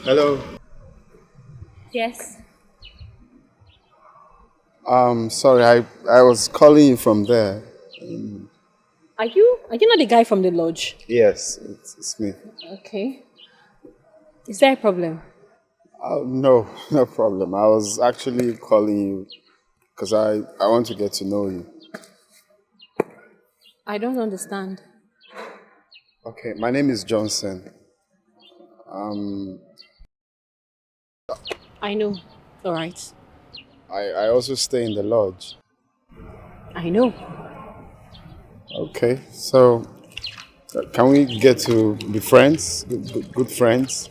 Hello. Yes. Sorry, I was calling you from there. Are you not the guy from the lodge? Yes, it's me. Okay. Is there a problem? Oh, no, no problem. I was actually calling you because I want to get to know you. I don't understand. Okay, my name is Johnson. Um, I know. All right. I also stay in the lodge. I know. Okay, so can we get to be friends? Good friends.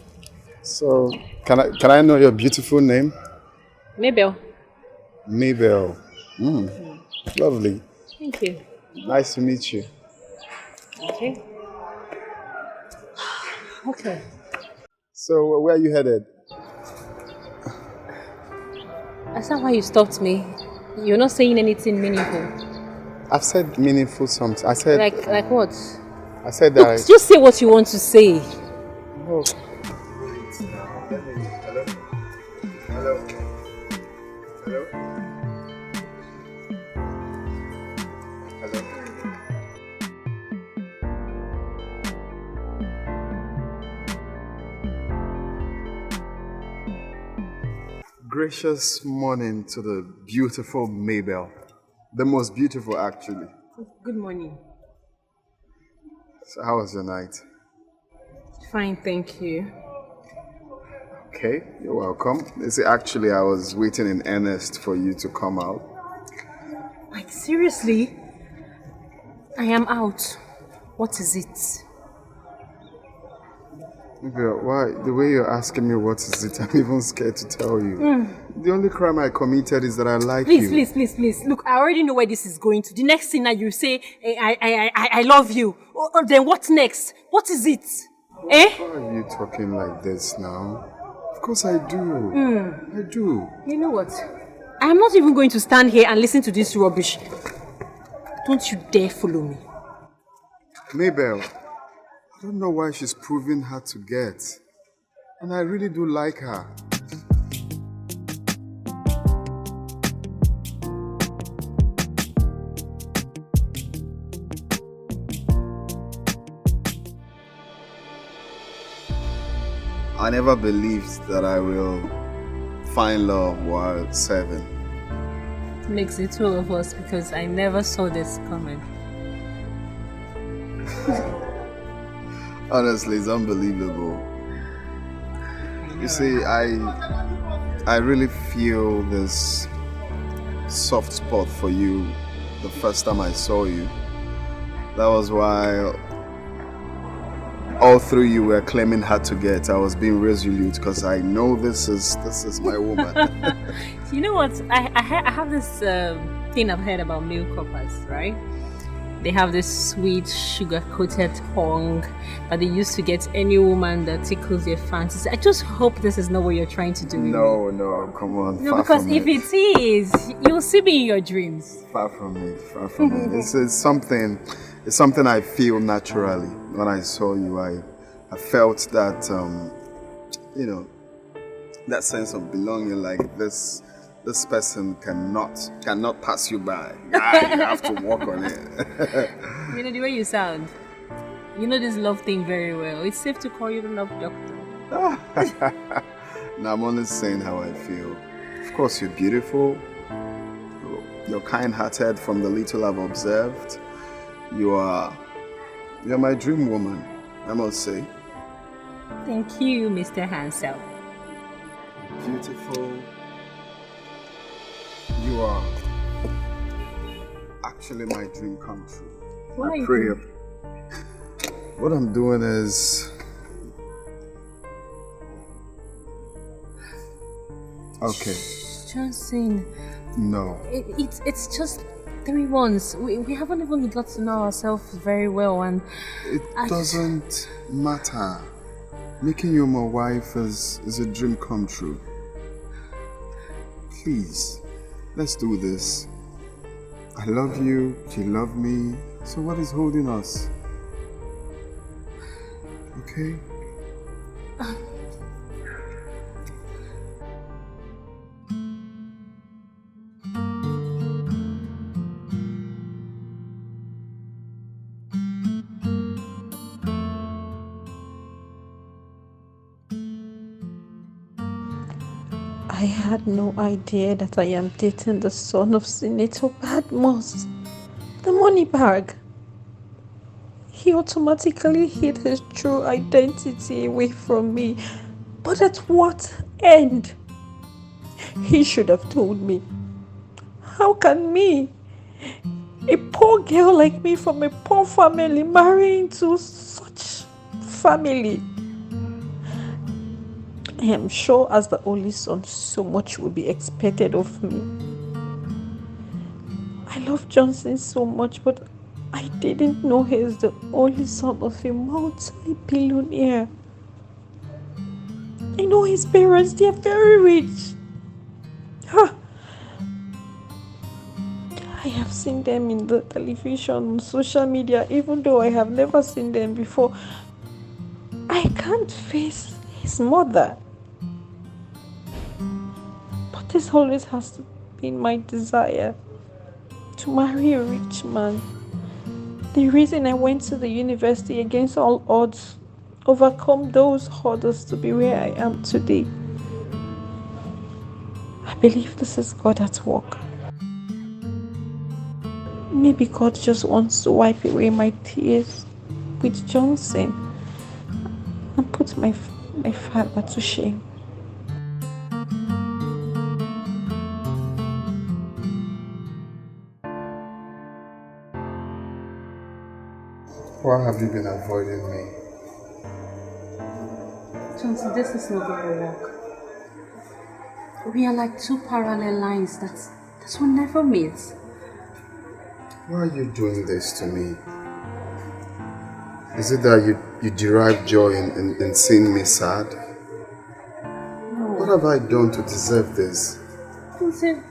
So can I know your beautiful name? Mabel. Mabel. Lovely. Thank you. Nice to meet you. Okay. Okay. So where are you headed? That's not why you stopped me. You're not saying anything meaningful. I've said meaningful something. I said Like what? I said that Look, just say what you want to say. oh. Hello. Hello. Hello. Gracious morning to the beautiful Mabel. The most beautiful, actually. Good morning. So, how was your night? Fine, thank you. Okay, you're welcome. You see, actually, I was waiting in earnest for you to come out. Like seriously? I am out. What is it? Mabel, why? The way you're asking me what is it, I'm even scared to tell you. The only crime I committed is that I like Please, you. please. Look, I already know where this is going to. The next thing that you say, I love you. Then what next? What is it? Eh? Why are you talking like this now? Of course I do. I do. You know what? I am not even going to stand here and listen to this rubbish. Don't you dare follow me. Mabel, I don't know why she's proving hard to get. And I really do like her. I never believed that I will find love while serving. It makes the two of us because I never saw this coming. Honestly, it's unbelievable. You see, I really feel this soft spot for you the first time I saw you. That was why all through you were claiming hard to get. I was being resolute because I know this is my woman. You know what? I have this thing I've heard about milk coppers, right? They have this sweet sugar-coated tongue that they used to get any woman that tickles their fancies. I just hope this is not what you're trying to do. No, come on. No, far because from if it. it is, you'll see me in your dreams. Far from it, far from it. It's something I feel naturally. When I saw you, I felt that, that sense of belonging, like this person cannot pass you by. You have to walk on it. You know the way you sound. You know this love thing very well. It's safe to call you the love doctor. Now I'm only saying how I feel. Of course, you're beautiful. You're kind-hearted from the little I've observed. You're my dream woman, I must say. Thank you, Mr. Hansel. Beautiful. You are actually my dream come true. What are you pray. doing? What I'm doing is okay. Johnson, No. it's just 3 months. We haven't even got to know ourselves very well, and It doesn't matter. Making you my wife is a dream come true. Please, let's do this. I love you, you love me. So what is holding us? Okay? I had no idea that I am dating the son of Senator Badmus, the money bag. He automatically hid his true identity away from me. But at what end? He should have told me. How can me, a poor girl like me from a poor family, marry into such family? I am sure as the only son, so much will be expected of me. I love Johnson so much, but I didn't know he is the only son of a multi-billionaire. I know his parents, they are very rich. Huh. I have seen them in the television, on social media, even though I have never seen them before. I can't face his mother. But this always has been my desire, to marry a rich man. The reason I went to the university against all odds, overcome those hurdles to be where I am today. I believe this is God at work. Maybe God just wants to wipe away my tears with Johnson and put my father to shame. Why have you been avoiding me? Johnson, this is not going to work. We are like two parallel lines that will never meet. Why are you doing this to me? Is it that you derive joy in seeing me sad? No. What have I done to deserve this? Johnson,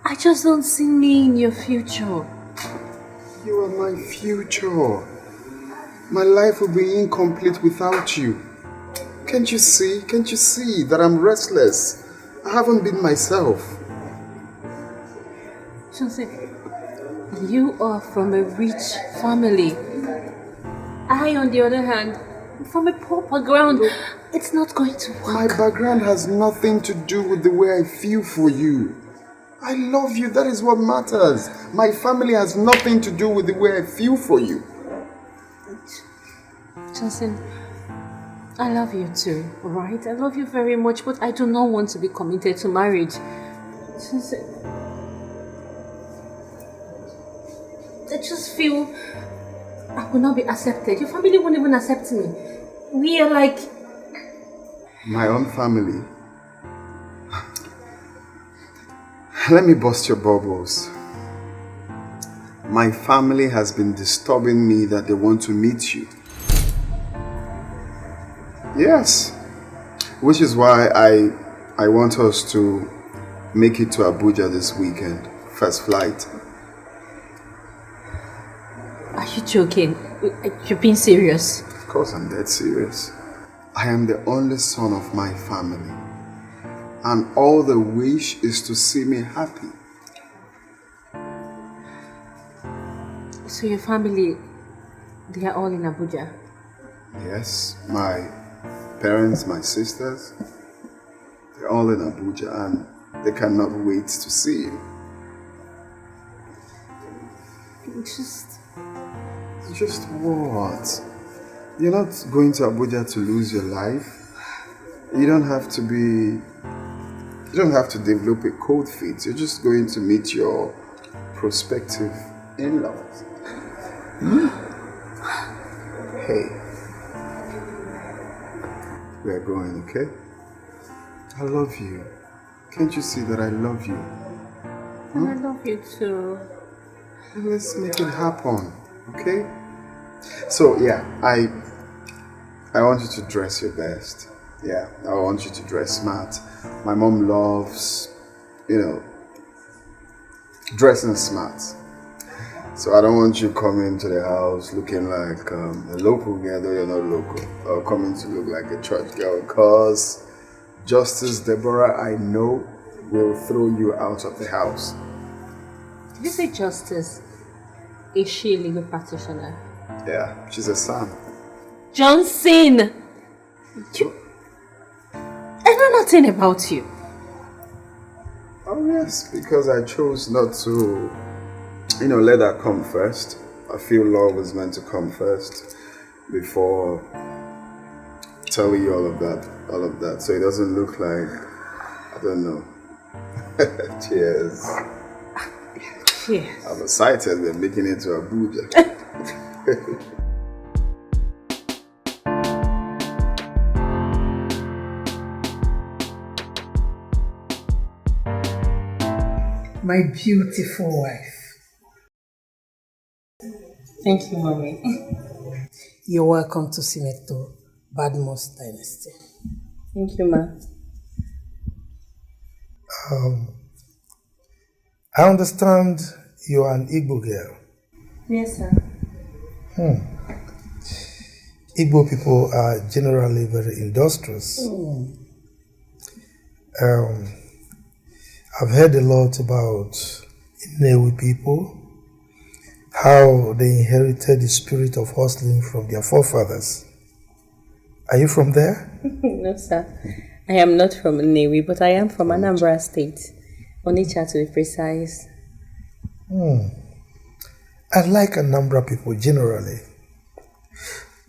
I just don't see me in your future. You are my future. My life will be incomplete without you. Can't you see? Can't you see that I'm restless? I haven't been myself. Johnson, you are from a rich family. I, on the other hand, am from a poor background. It's not going to work. My background has nothing to do with the way I feel for you. I love you, that is what matters. My family has nothing to do with the way I feel for you. Johnson, I love you too, right? I love you very much, but I do not want to be committed to marriage. Johnson, I just feel I will not be accepted. Your family won't even accept me. We are like... My own family? Let me bust your bubbles. My family has been disturbing me that they want to meet you. Yes. Which is why I want us to make it to Abuja this weekend. First flight. Are you joking? You're being serious? Of course I'm dead serious. I am the only son of my family. And all the wish is to see me happy. So your family, they are all in Abuja? Yes, my parents, my sisters, they're all in Abuja and they cannot wait to see you. Just what? You're not going to Abuja to lose your life. You don't have to develop a cold feet. You're just going to meet your prospective in-laws. Hey, we're going, okay? I love you. Can't you see that I love you? And I love you too. Let's make it happen, okay? So yeah, I want you to dress your best. Yeah, I want you to dress smart. My mom loves, dressing smart. So I don't want you coming to the house looking like a local girl, though you're not local, or coming to look like a church girl, because Justice Deborah, I know, will throw you out of the house. Did you say Justice? Is she a legal practitioner? Yeah, she's a son. Johnson! I know nothing about you. Yes, because I chose not to, let that come first. I feel love is meant to come first before telling you all of that. So it doesn't look like, I don't know. Cheers. Cheers. I'm excited we're making it to Abuja. My beautiful wife. Thank you, Mommy. You're welcome to Senator Badmus Dynasty. Thank you, Ma. I understand you are an Igbo girl. Yes, sir. Igbo people are generally very industrious. I've heard a lot about Nnewi people, how they inherited the spirit of hustling from their forefathers. Are you from there? No, sir. I am not from Nnewi, but I am from Anambra State. Onitsha to be precise. I like Anambra people generally.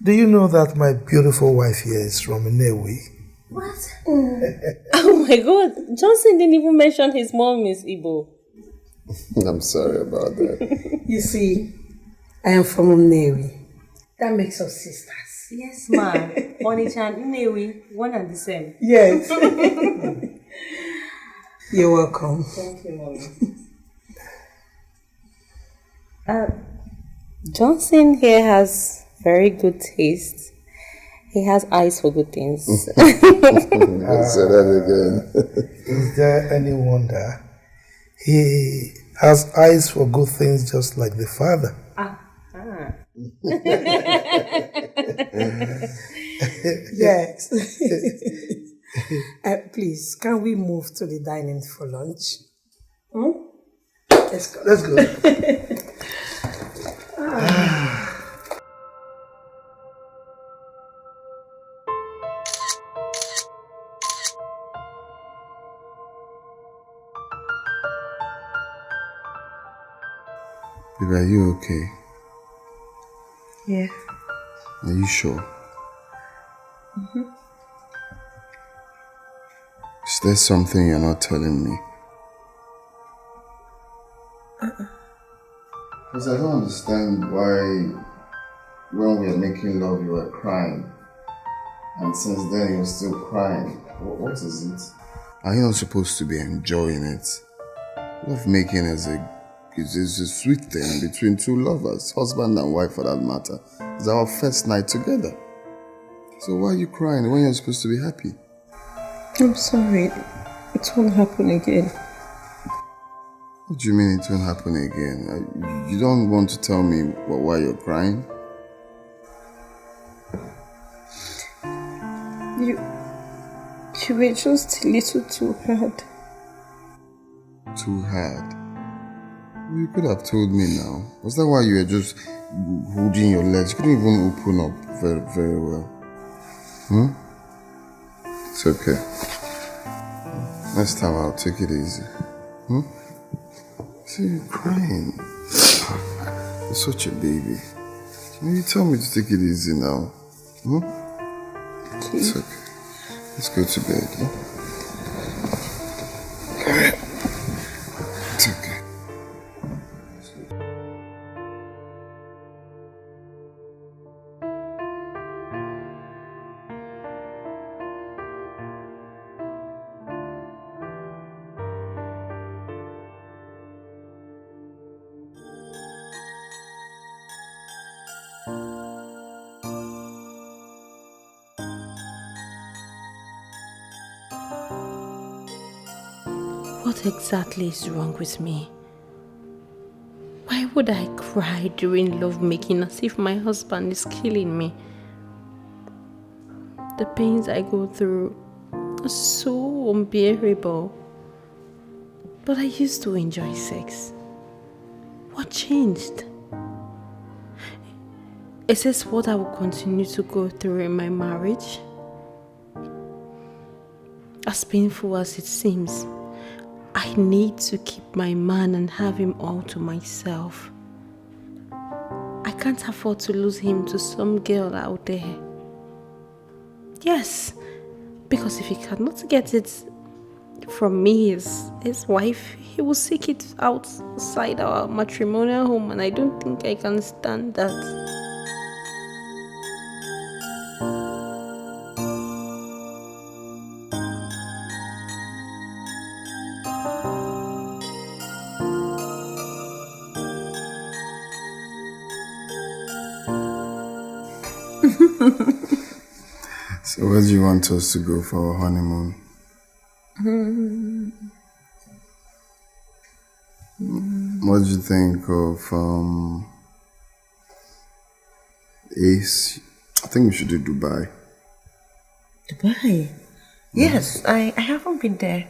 Do you know that my beautiful wife here is from Nnewi? What? Oh my God. Johnson didn't even mention his mom is Igbo. I'm sorry about that. You see, I am from Nnewi. That makes us sisters. Yes, ma. Onitsha and Nnewi, one and the same. Yes. You're welcome. Thank you, Mommy. Johnson here has very good taste. He has eyes for good things. Say that again. Is there any wonder? He has eyes for good things just like the father. Yes. Please, can we move to the dining for lunch? Let's go. Let's go. Babe, are you okay? Yeah. Are you sure? Is there something you're not telling me? Because I don't understand why when we were making love you were crying and since then you're still crying. What is it? Are you not supposed to be enjoying it? Love making is a sweet thing between two lovers, husband and wife for that matter. It's our first night together. So why are you crying when you're supposed to be happy? I'm sorry. It won't happen again. What do you mean it won't happen again? You don't want to tell me why you're crying? You were just a little too hard. Too hard? You could have told me now. Was that why you were just holding your legs? You couldn't even open up very, very well. It's okay. Next time I'll take it easy. See, you're crying. You're such a baby. You tell me to take it easy now. It's okay. Let's go to bed. Come here. It's okay. What exactly is wrong with me? Why would I cry during lovemaking as if my husband is killing me? The pains I go through are so unbearable. But I used to enjoy sex. What changed? Is this what I will continue to go through in my marriage? As painful as it seems, I need to keep my man and have him all to myself. I can't afford to lose him to some girl out there. Yes, because if he cannot get it from me, his wife, he will seek it outside our matrimonial home, and I don't think I can stand that. So where do you want us to go for our honeymoon? What do you think of Ace? I think we should do Dubai. Dubai? Yes, I haven't been there.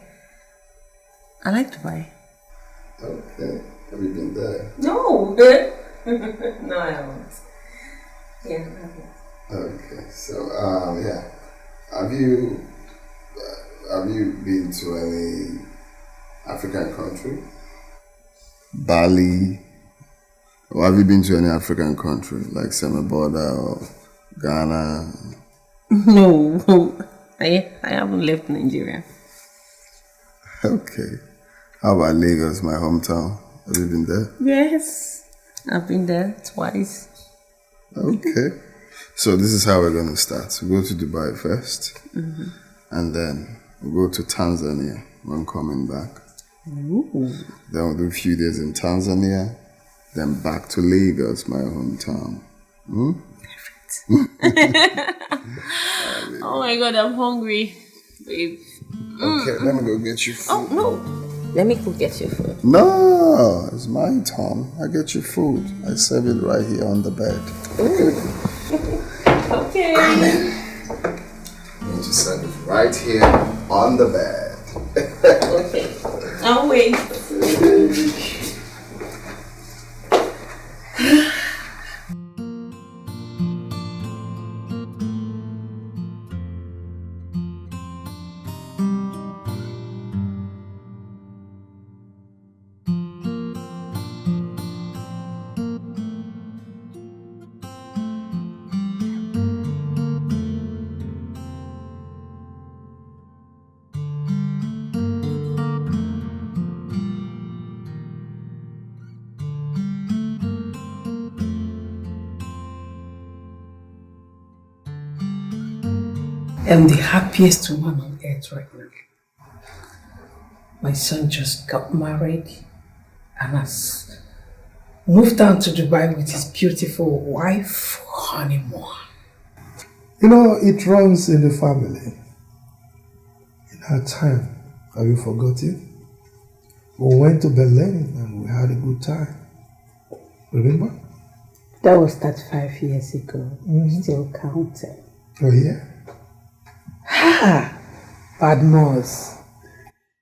I like Dubai. Okay. Have you been there? No! No, I haven't. Yeah, I haven't. Okay. So, yeah. Have you been to any African country? Bali? Or have you been to any African country like Semi-Border or Ghana? No, I haven't left Nigeria. Okay. How about Lagos, my hometown? Have you been there? Yes, I've been there twice. Okay. So this is how we're going to start. We go to Dubai first, and then we'll go to Tanzania when coming back. Ooh. Then we'll do a few days in Tanzania, then back to Lagos, my hometown. Oh my god, I'm hungry, babe. Okay, let me go get you food. Oh, no. Let me go get your food. No, it's my turn. I get your food. I serve it right here on the bed. Okay. I'm going to serve it right here on the bed. Okay. I'll wait. I'm the happiest woman on earth right now. My son just got married and has moved down to Dubai with his beautiful wife for honeymoon. You know, it runs in the family. In our time, have you forgotten? We went to Berlin and we had a good time. Remember? That was 35 years ago. Still counting. Oh yeah? Badmos.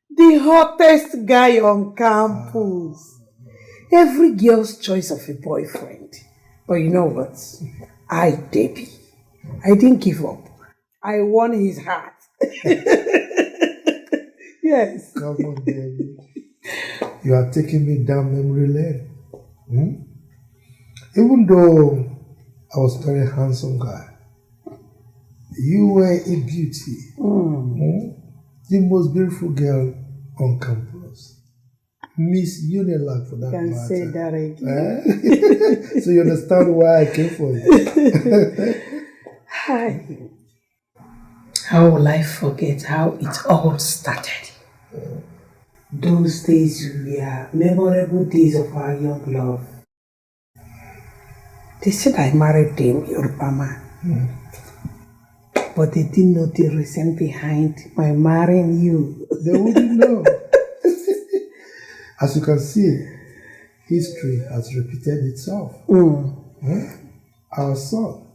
The hottest guy on campus. Every girl's choice of a boyfriend. But you know what? Debbie. I didn't give up. I won his heart. Yes. Come on, Debbie. You are taking me down memory lane. Even though I was a very handsome guy, you were a beauty. The most beautiful girl on campus. Miss Unilag for that Can matter. say that again. So you understand why I came for you. Hi. How will I forget how it all started? Those days were memorable days of our young love. They said I married them, Yoruba man. But they didn't know the reason behind my marrying you. They wouldn't know. As you can see, history has repeated itself. Our son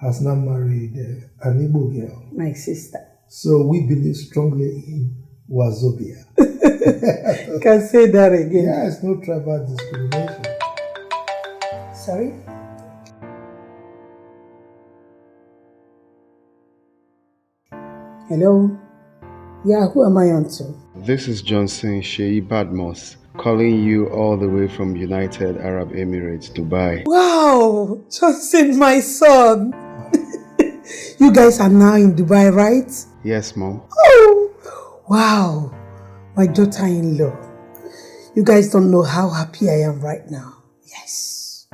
has now married an Igbo girl. My sister. So we believe strongly in Wazobia. Can say that again. Yes, no tribal discrimination. Sorry? Hello? Yeah, who am I on to? This is Johnson Sheyi Badmos calling you all the way from United Arab Emirates, Dubai. Wow, Johnson, my son. You guys are now in Dubai, right? Yes, Mom. Oh, wow. My daughter-in-law. You guys don't know how happy I am right now. Yes.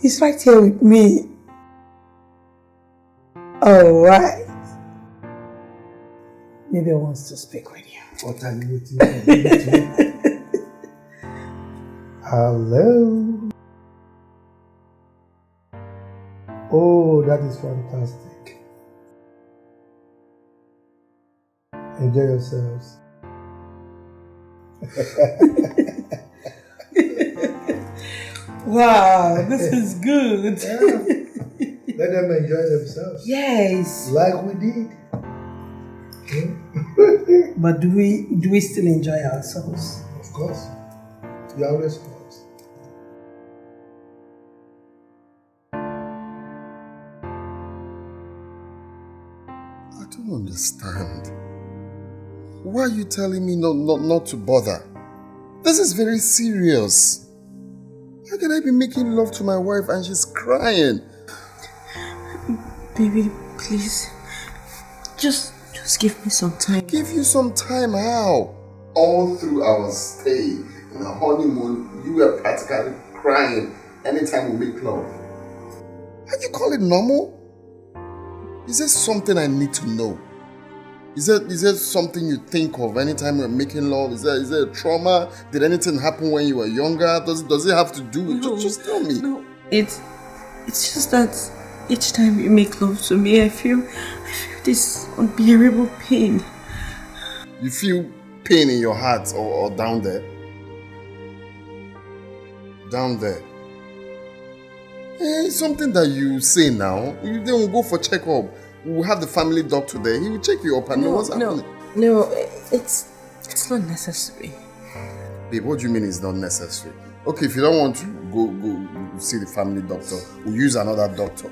He's right here with me. All right. Maybe he wants to speak with you. What are you waiting for? Hello. Oh, that is fantastic. Enjoy yourselves. Wow, this is good. Yeah. Let them enjoy themselves. Yes. Like we did. But do we still enjoy ourselves? Of course. You always want. I don't understand. Why are you telling me not to bother? This is very serious. How can I be making love to my wife and she's crying? Baby, please. Just give me some time. Give you some time, how? All through our stay in the honeymoon, you were practically crying anytime we make love. How do you call it normal? Is there something I need to know? Is there something you think of anytime we're making love? Is there a trauma? Did anything happen when you were younger? Does it have to do with just tell me? No, it's just that each time you make love to me, I feel this unbearable pain. You feel pain in your heart or down there? Down there. It's something that you say now. You then go for checkup. We'll have the family doctor there. He will check you up and know what's happening. No, it's not necessary. Babe, what do you mean it's not necessary? Okay, if you don't want to go see the family doctor, we'll use another doctor.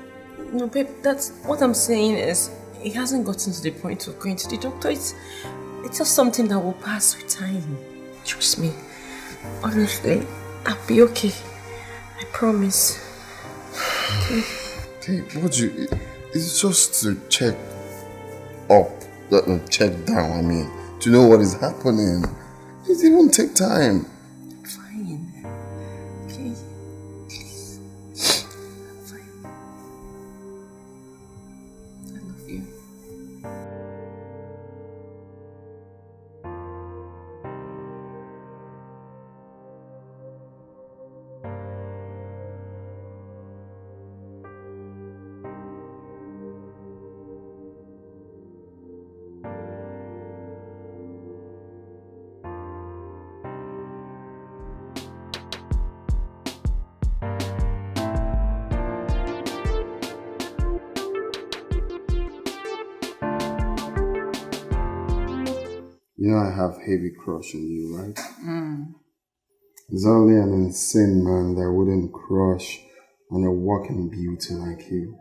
No, babe, that's what I'm saying is it hasn't gotten to the point of going to the doctor. It's just something that will pass with time. Trust me. Honestly, I'll be okay. I promise. Okay, it's just to check up, check down, I mean, to know what is happening. It won't take time. Fine. Okay. Please. Fine. I love you. You know I have heavy crush on you, right? There's only an insane man that wouldn't crush on a walking beauty like you.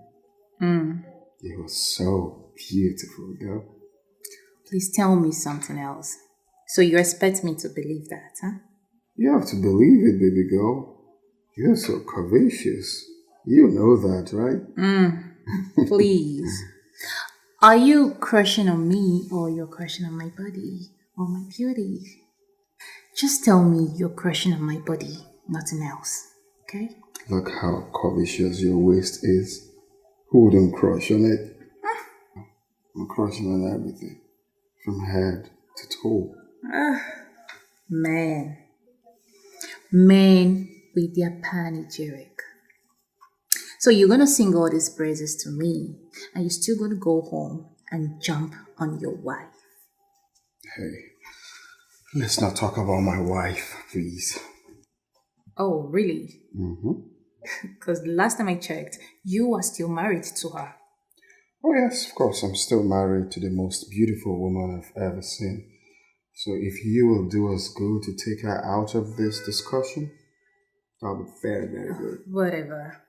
You're so beautiful, girl. Please tell me something else. So you expect me to believe that, huh? You have to believe it, baby girl. You're so curvaceous. You know that, right? Please. Are you crushing on me or you're crushing on my body or my beauty? Just tell me you're crushing on my body, nothing else, okay? Look how curvaceous your waist is. Who wouldn't crush on it? I'm crushing on everything. From head to toe. Men. Men with their panegyric. So you're gonna sing all these praises to me and you're still gonna go home and jump on your wife. Hey, let's not talk about my wife, please. Oh, really? Mm-hmm. Because the last time I checked, you were still married to her. Oh yes, of course, I'm still married to the most beautiful woman I've ever seen. So if you will do us good to take her out of this discussion, that'll be very, very good. Whatever.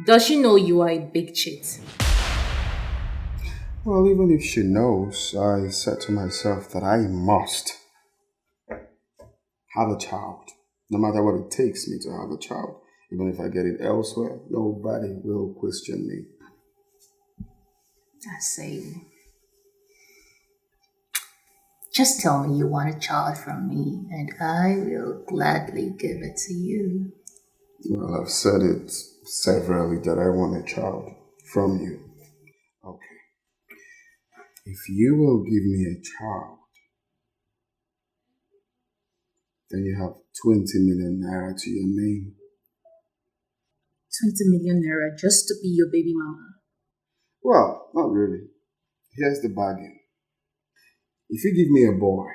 Does she know you are a big cheat? Well, even if she knows, I said to myself that I must have a child. No matter what it takes me to have a child. Even if I get it elsewhere, nobody will question me. I see. Just tell me you want a child from me, and I will gladly give it to you. Well, I've said it severally that I want a child from you. Okay. If you will give me a child, then you have 20 million naira to your name. 20 million naira just to be your baby mama. Well, not really. Here's the bargain. If you give me a boy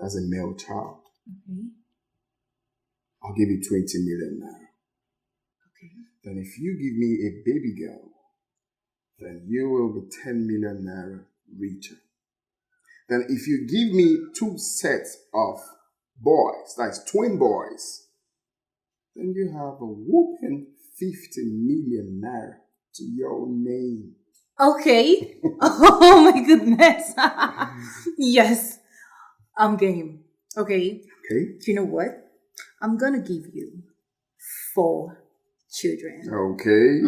as a male child, I'll give you 20 million naira. Okay. Then if you give me a baby girl, then you will be 10 million naira richer. Then if you give me 2 sets of boys, that's twin boys, then you have a whooping 50 million naira to your name. Okay. Oh my goodness. Yes. I'm game. Okay. Okay? You know what? I'm gonna give you 4 children. Okay.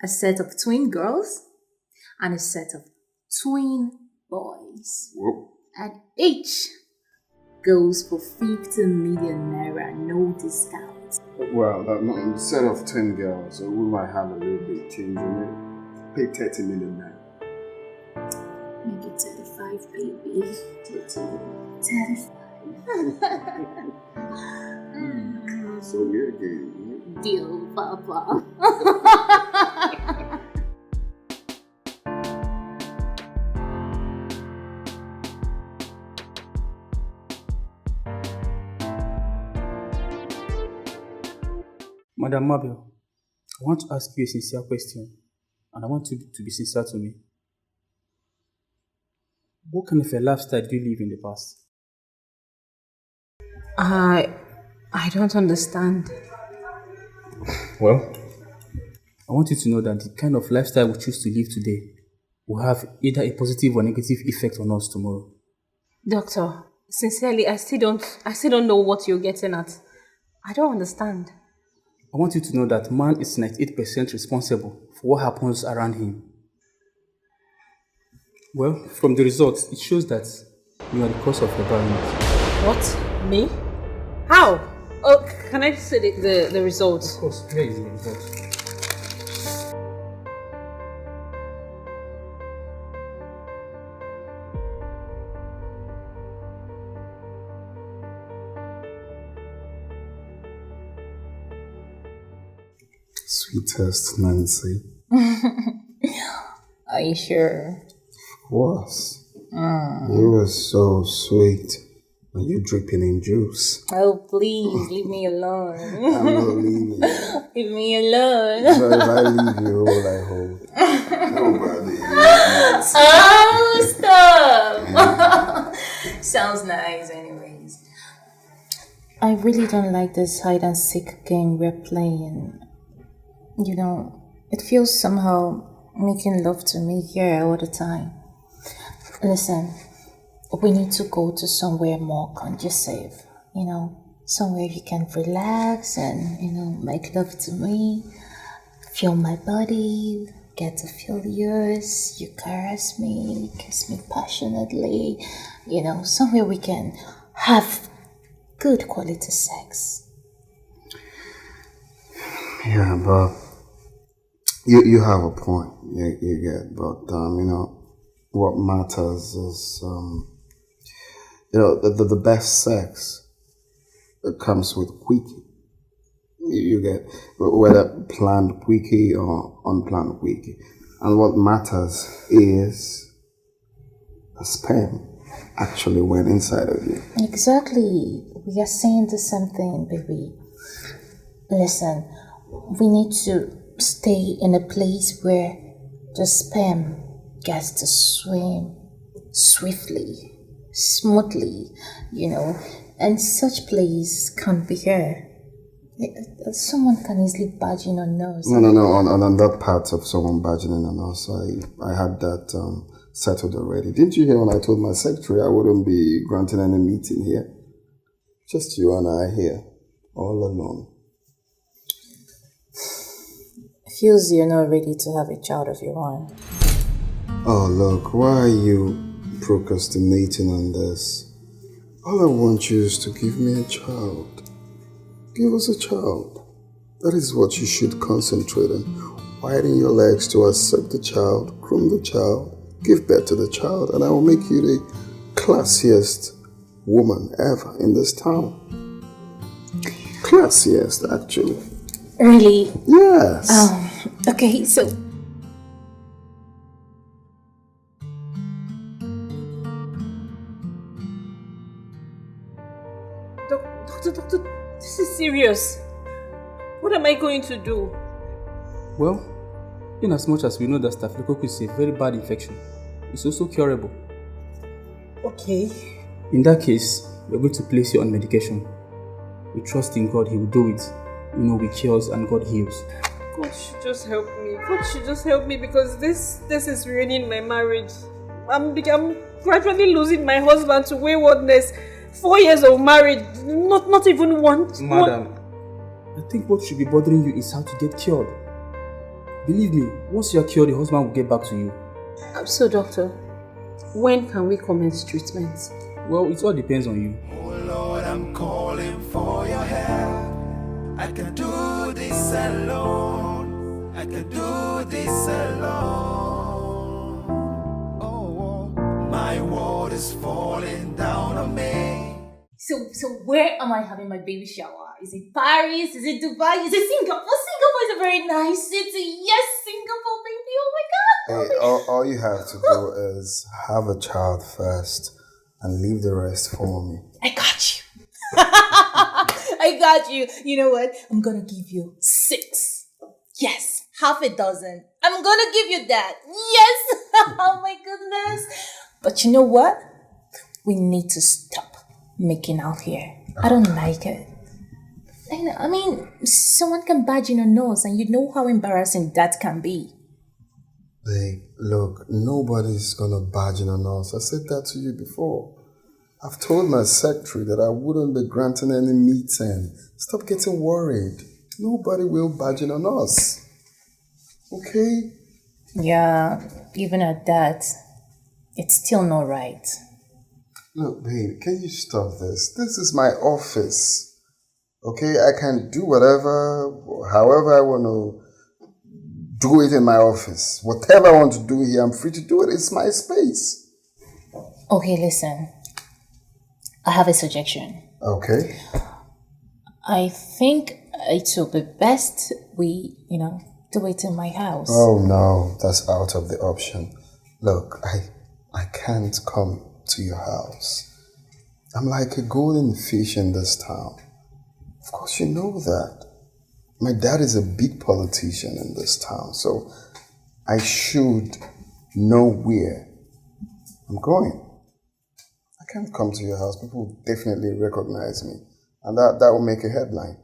A set of twin girls and a set of twin boys. Whoop. And each goes for 15 million naira, no discount. Well, instead of 10 girls, we might have a little bit change in it. Pay 30 million naira. Make it 35, baby. 35. So we're game. Deal, Papa. Madam Mabel, I want to ask you a sincere question, and I want you to be sincere to me. What kind of a lifestyle did you live in the past? I don't understand. Well, I want you to know that the kind of lifestyle we choose to live today will have either a positive or negative effect on us tomorrow. Doctor, sincerely, I still don't know what you're getting at. I don't understand. I want you to know that man is 98% responsible for what happens around him. Well, from the results, it shows that you are the cause of your barrenness. What? Me? How? Oh, can I just see the results? Of course, here is the result. Sweetest Nancy. Are you sure? Of course. You were so sweet. Are you dripping in juice? Oh, please, leave me alone. I'm not leaving. Leave me alone. So if I leave you, all I hold. Nobody. Oh, stop! Sounds nice, anyways. I really don't like this hide and seek game we're playing. You know, it feels somehow making love to me here all the time. Listen, we need to go to somewhere more conducive, somewhere you can relax and, make love to me, feel my body, get to feel yours, you caress me, kiss me passionately, somewhere we can have good quality sex. Yeah, but you have a point. You get, but what matters is the best sex comes with quickie. You get, whether planned quickie or unplanned quickie, and what matters is the sperm actually went inside of you. Exactly. We are saying the same thing, baby. Listen, we need to stay in a place where the sperm gets to swim swiftly, smoothly, and such place can't be here. Someone can easily barge in on us. No. On that part of someone barging in on us, I had that settled already. Didn't you hear when I told my secretary I wouldn't be granting any meeting here? Just you and I here, all alone. Feels you're not ready to have a child of your own. Oh, look, why are you procrastinating on this? All I want you is to give me a child. Give us a child. That is what you should concentrate on. Widen your legs to accept the child, groom the child, give birth to the child, and I will make you the classiest woman ever in this town. Classiest, actually. Really? Yes. Okay, so... Doctor, this is serious. What am I going to do? Well, in as much as we know that staphylococcus is a very bad infection, it's also curable. Okay. In that case, we're going to place you on medication. We trust in God, He will do it. We cures and God heals. God should just help me. God should just help me because this is ruining my marriage. I'm gradually losing my husband to waywardness. 4 years of marriage, not even one. Madam, I think what should be bothering you is how to get cured. Believe me, once you are cured, your husband will get back to you. So, doctor, when can we commence treatment? Well, it all depends on you. Oh Lord, I'm calling for your help. I can do this alone. I can do this alone. Oh, my world is falling down on me. So where am I having my baby shower? Is it Paris? Is it Dubai? Is it Singapore? Singapore is a very nice city. Yes, Singapore, baby. Oh my God. Hey, all you have to do is have a child first and leave the rest for me. I got you. I got you. You know what? I'm gonna give you 6. Yes, half a dozen. I'm gonna give you that. Yes. Oh my goodness. But you know what? We need to stop making out here. I don't like it. I mean, someone can badge in your nose and you know how embarrassing that can be. Babe, look, nobody's gonna barge in on us. I said that to you before. I've told my secretary that I wouldn't be granting any meeting. Stop getting worried. Nobody will barge in on us. Okay? Yeah, even at that, it's still not right. Look, babe, can you stop this? This is my office. Okay? I can do whatever, however I want to do it in my office. Whatever I want to do here, I'm free to do it. It's my space. Okay, listen. I have a suggestion. Okay. I think it will be best we, do it in my house. Oh no, that's out of the option. Look, I can't come to your house. I'm like a golden fish in this town. Of course you know that. My dad is a big politician in this town, so I should know where I'm going. I can't come to your house. People will definitely recognize me, and that will make a headline.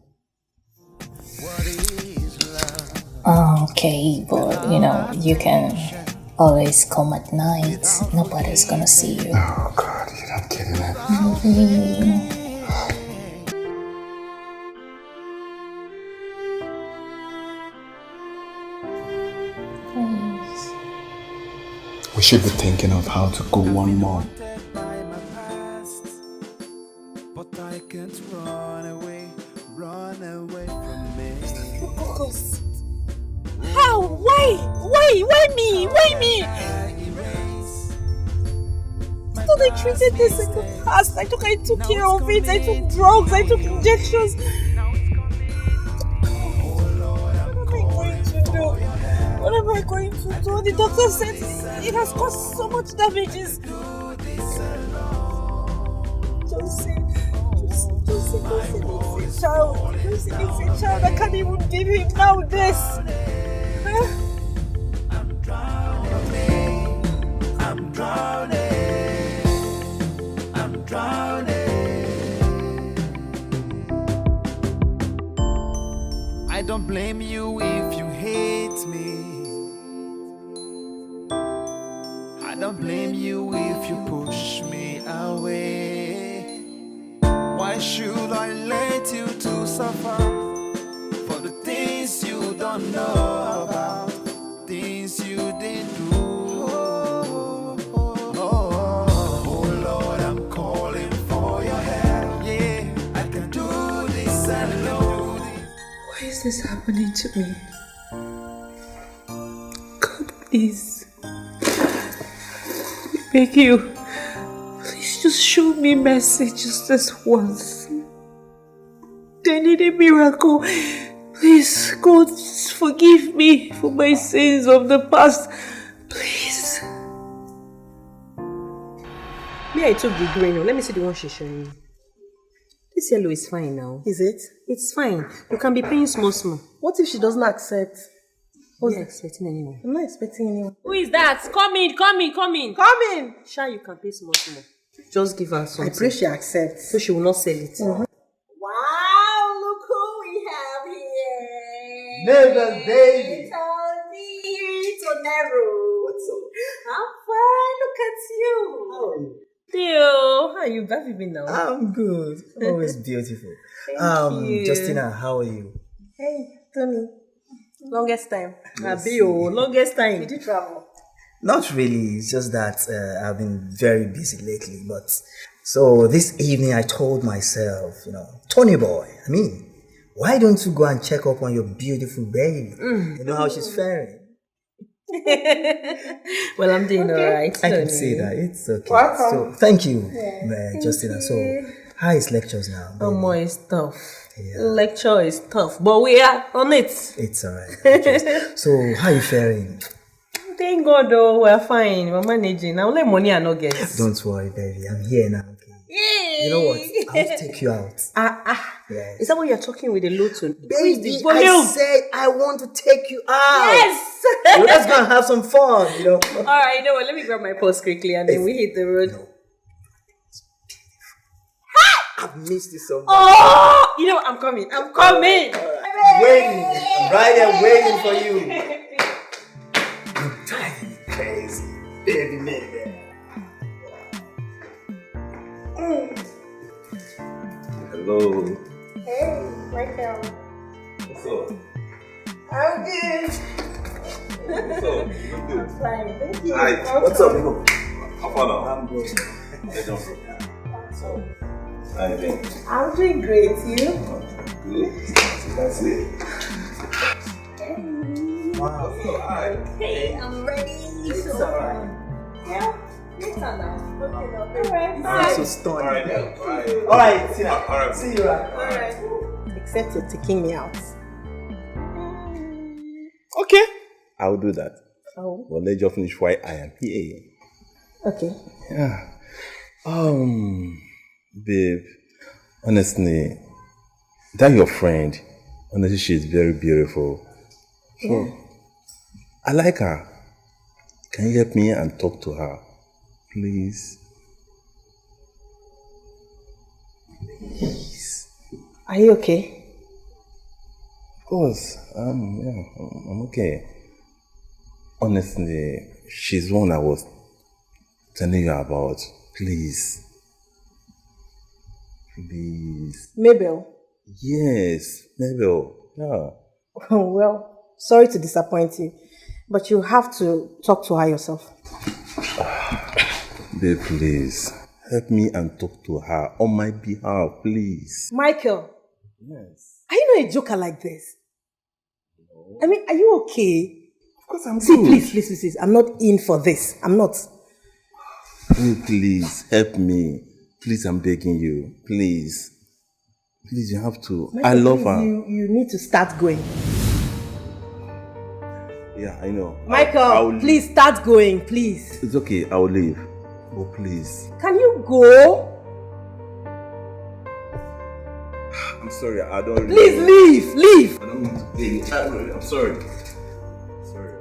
Okay, but you can always come at night. Nobody's gonna see you. Oh God, you're not kidding me. We should be thinking of how to go one more. But I can't run away from me. How? Why me? Why me? I thought I treated this in the past. I took care of it. I took drugs. I took injections. What am I going to do? The doctor said it has caused so much damages. It's a child. It's a child. I can't even give him now this. I'm drowning. don't blame you if you hate me. I don't blame you if you push me away. Why should I let you to suffer for the things you don't know about, things you didn't do? Oh Lord, I'm calling for your help. Yeah, I can do this alone. Why is this happening to me? God, please. I beg you. Please just show me mercy just this once. I need a miracle. Please, God, forgive me for my sins of the past. Please. Me, I took the green. Let me see the one she's showing me. This yellow is fine now. Is it? It's fine. You can be paying small. What if she doesn't accept? Who's expecting anyone? I'm not expecting anyone. Who is that? Come in. Come in! Sha, you can pay small. Just give her I something. pray she accepts. So she will not sell it. Mhm. Wow, look who we have here. Neighbors, baby. Tonero. What's up? I'm fine. Look at you. How are you? Theo, how are you? Where have you been now? I'm good. Always beautiful. Thank you. Justina, how are you? Hey, Tony. Longest time. Longest time. Did you travel? Not really. It's just that I've been very busy lately. But so this evening I told myself, Tony boy, why don't you go and check up on your beautiful baby? You know how she's faring. Well, I'm doing alright. I can say that. It's okay. Welcome. So thank you, Justina. So how is lectures now? Oh, more is tough. Yeah. Lecture is tough, but we are on it. It's alright. So how are you faring? Thank God, though, we're fine. We're managing. Now, only money I no get. Don't worry, baby. I'm here now. Okay. Yay! You know what? I'll take you out. Yes. Is that what you're talking with the low tone? Baby, I said I want to take you out. Yes! We're just gonna have some fun, Alright, you know what? Let me grab my purse quickly and then we hit the road. I've missed you so much. Oh! You know what? I'm coming. Waiting. I'm right there waiting for you. You're driving me crazy. Baby. Hello. Hey, Marital. What's up? I'm good. What's up? You look good. Fine, thank you. Hi. What's up, bro? How far now? I'm good. Hey, John. How you doing? I'm doing great. You? Good. That's it. Wow. Hi. Hey, I'm ready. It's So, alright. yeah, later now. Okay, now. Alright, I'm bye. so stunned. Alright then. Bye. Alright, Tina. Alright. See you right. Alright. Except you're taking me out. Okay. I will do that. Oh. Well, let's just finish why I am here. Okay. Yeah. Babe, honestly, that your friend, honestly, she's very beautiful. So, I like her. Can you help me and talk to her, please? Please. Are you okay? Of course. I'm okay. Honestly, she's one I was telling you about. Please. Please. Mabel. Yes, Mabel. Yeah. Well, sorry to disappoint you, but you have to talk to her yourself. Babe, please. Help me and talk to her on my behalf, please. Michael. Yes. Are you not a joker like this? No. Are you okay? Of course I'm See, good. please. I'm not in for this. I'm not. Babe, please, help me. Please, I'm begging you. Please. Please, you have to. Michael, I love please, her. You need to start going. Yeah, I know. Michael, please start going, please. It's okay, I'll leave. Oh, please. Can you go? I'm sorry, I don't really... Please leave. I don't want to pay you. I'm sorry.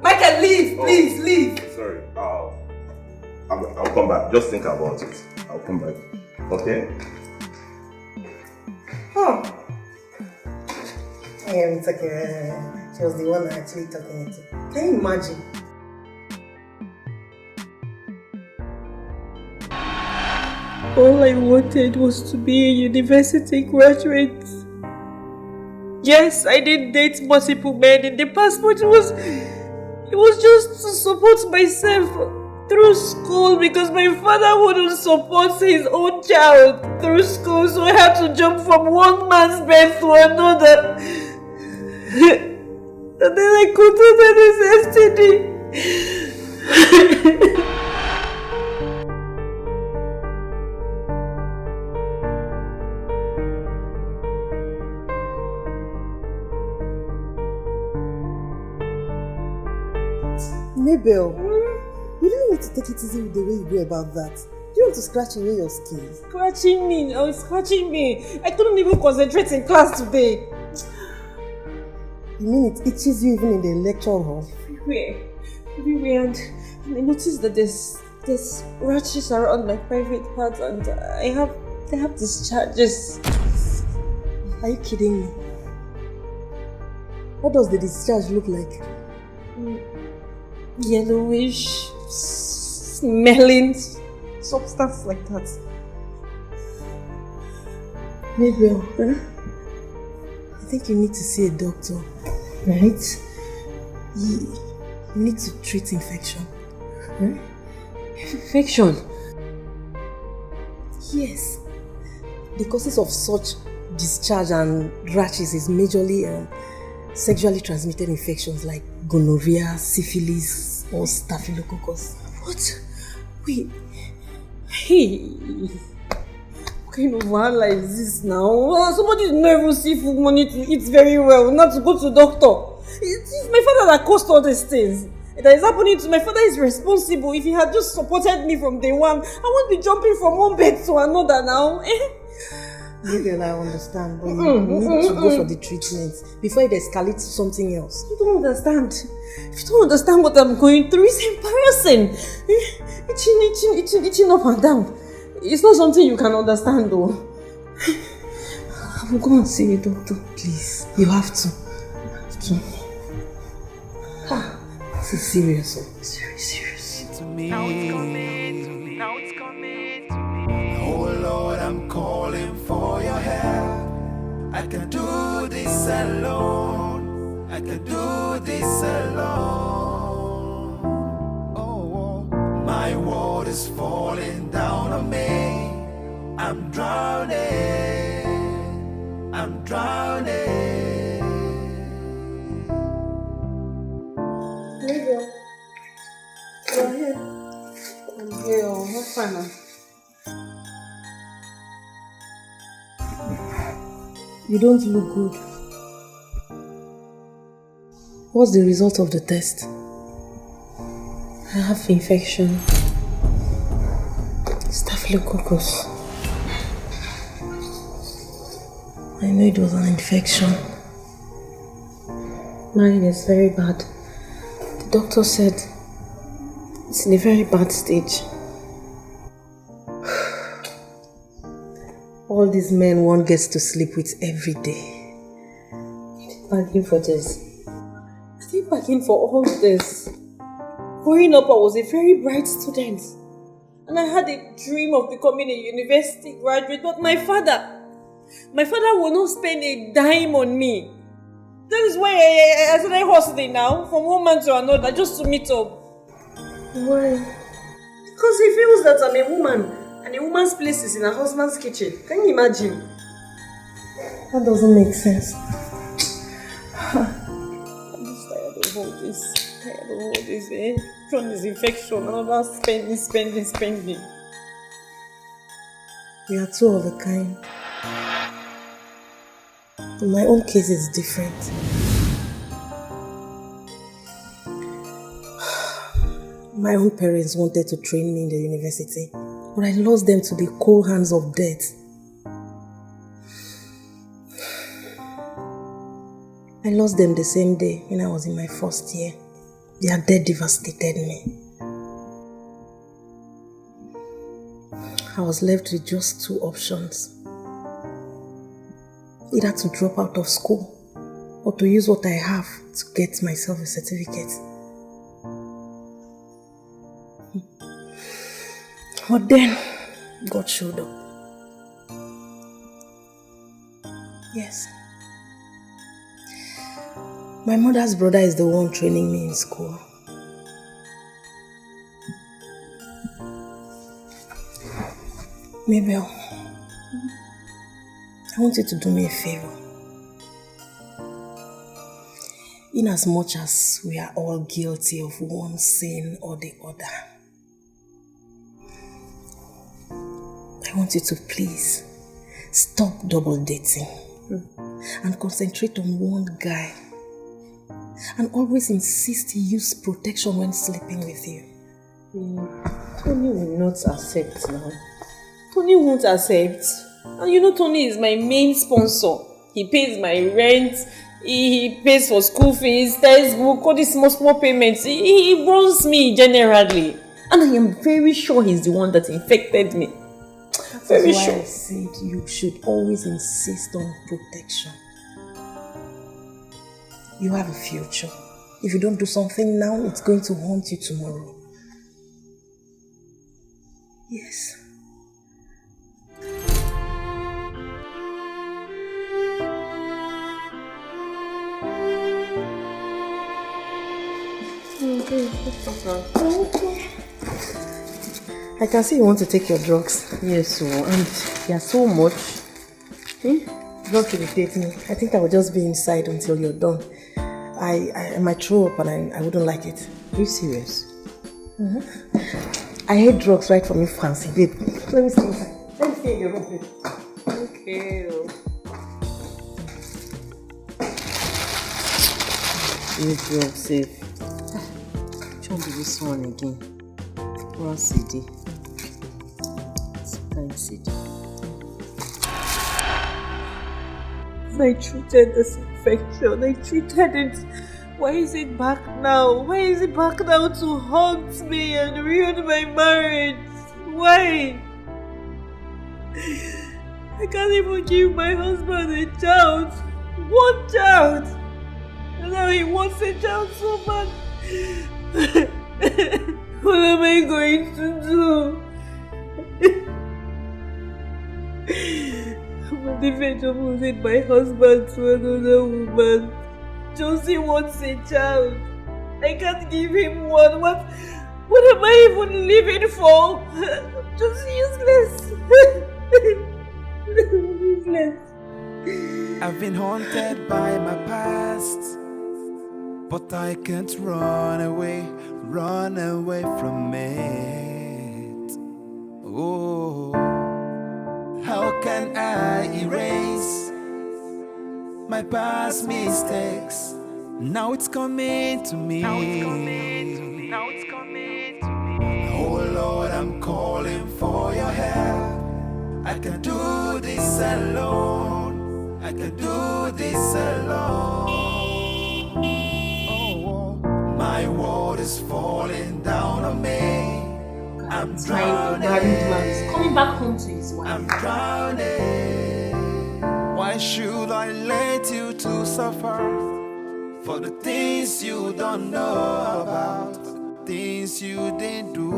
Michael, leave, please, leave. Sorry. I'll come back. Just think about it. I'll come back. Okay? Oh. It's okay. She was the one actually talking it. Can you imagine? All I wanted was to be a university graduate. Yes, I did date multiple men in the past, but it was just to support myself through school because my father wouldn't support his own child through school, so I had to jump from one man's bed to another. And then I contracted this STD. Mabel, you don't need to take it easy with the way you go about that. Do you want to scratch away your skin? Scratching me, oh, scratching me. I couldn't even concentrate in class today. You mean it itches you even in the lecture hall? Everywhere, and I noticed that there's rashes around my private parts, and I have discharges. Are you kidding me? What does the discharge look like? Yellowish, smelling substance like that. Mabel, I think you need to see a doctor, right? You need to treat infection. Huh? Infection? Yes. The causes of such discharge and rashes is majorly sexually transmitted infections like gonorrhea, syphilis, or staphylococcus. What? Wait. Hey. What kind of wahala is this now? Oh, somebody did not even see food money to eat very well, not to go to the doctor. It's my father that caused all these things. That is happening to my father is responsible. If he had just supported me from day one, I won't be jumping from one bed to another now. Maybe I understand, but you need to go for the treatment before it escalates to something else. You don't understand. If you don't understand what I'm going through, it's embarrassing. Itching up and down. It's not something you can understand though. I'm going to see a doctor. Please, you have to. This is serious. It's very serious. Now it's coming to me. Now it's coming to me. Oh Lord, I'm calling for your help. I can do this alone. I can do this alone. Oh, my world is falling down on me. I'm drowning. I'm drowning. You're here. I'm here. What fun? You don't look good. What's the result of the test? I have infection. Staphylococcus. I know it was an infection. Mine is very bad. The doctor said it's in a very bad stage. All these men one gets to sleep with every day. Bargain for this. I didn't bargain for all this. Growing up, I was a very bright student. And I had a dream of becoming a university graduate, but my father will not spend a dime on me. That is why I started hustling now, from one man to another, just to meet up. Why? Because he feels that I'm a woman, and a woman's place is in her husband's kitchen. Can you imagine? That doesn't make sense. I'm just tired of all this. Eh? One is infection, another spending. We are two of a kind. In my own case, it's different. My own parents wanted to train me in the university, but I lost them to the cold hands of death. I lost them the same day when I was in my first year. Their death devastated me. I was left with just two options. Either to drop out of school or to use what I have to get myself a certificate. But then, God showed up. Yes. My mother's brother is the one training me in school. Mabel, I want you to do me a favor. In as much as we are all guilty of one sin or the other, I want you to please stop double dating and concentrate on one guy, and always insist he use protection when sleeping with you. Tony will not accept now. Tony won't accept. And you know Tony is my main sponsor. He pays my rent, he pays for school fees, textbook, all these small payments. He runs me generally. And I am very sure he's the one that infected me. That's why I said you should always insist on protection. You have a future. If you don't do something now, it's going to haunt you tomorrow. Yes. I can see you want to take your drugs. Yes, and there's so much. Drugs irritate me. I think I will just be inside until you're done. I might throw up and I wouldn't like it. Are you serious? I hate drugs right from infancy, babe. Let me stay inside. Let me stay in your room, babe. Okay. This drug safe. Which one be this one again? One CD. Time CD. I treated this infection. I treated it. Why is it back now? Why is it back now to haunt me and ruin my marriage? Why? I can't even give my husband a child. One child. And now he wants a child so bad. What am I going to do? I'm on the verge of losing my husband to another woman. Josie wants a child. I can't give him one. What am I even living for? I'm just useless. Useless. I've been haunted by my past, but I can't run away from it. Oh, how can I erase my past mistakes? Now it's coming to me. Oh Lord, I'm calling for your help. I can do this alone. I can do this alone. Oh, my world is falling down on me. I'm drowning. He's coming back home to his wife. I'm drowning. Why should I let you to suffer for the things you don't know about, things you didn't do?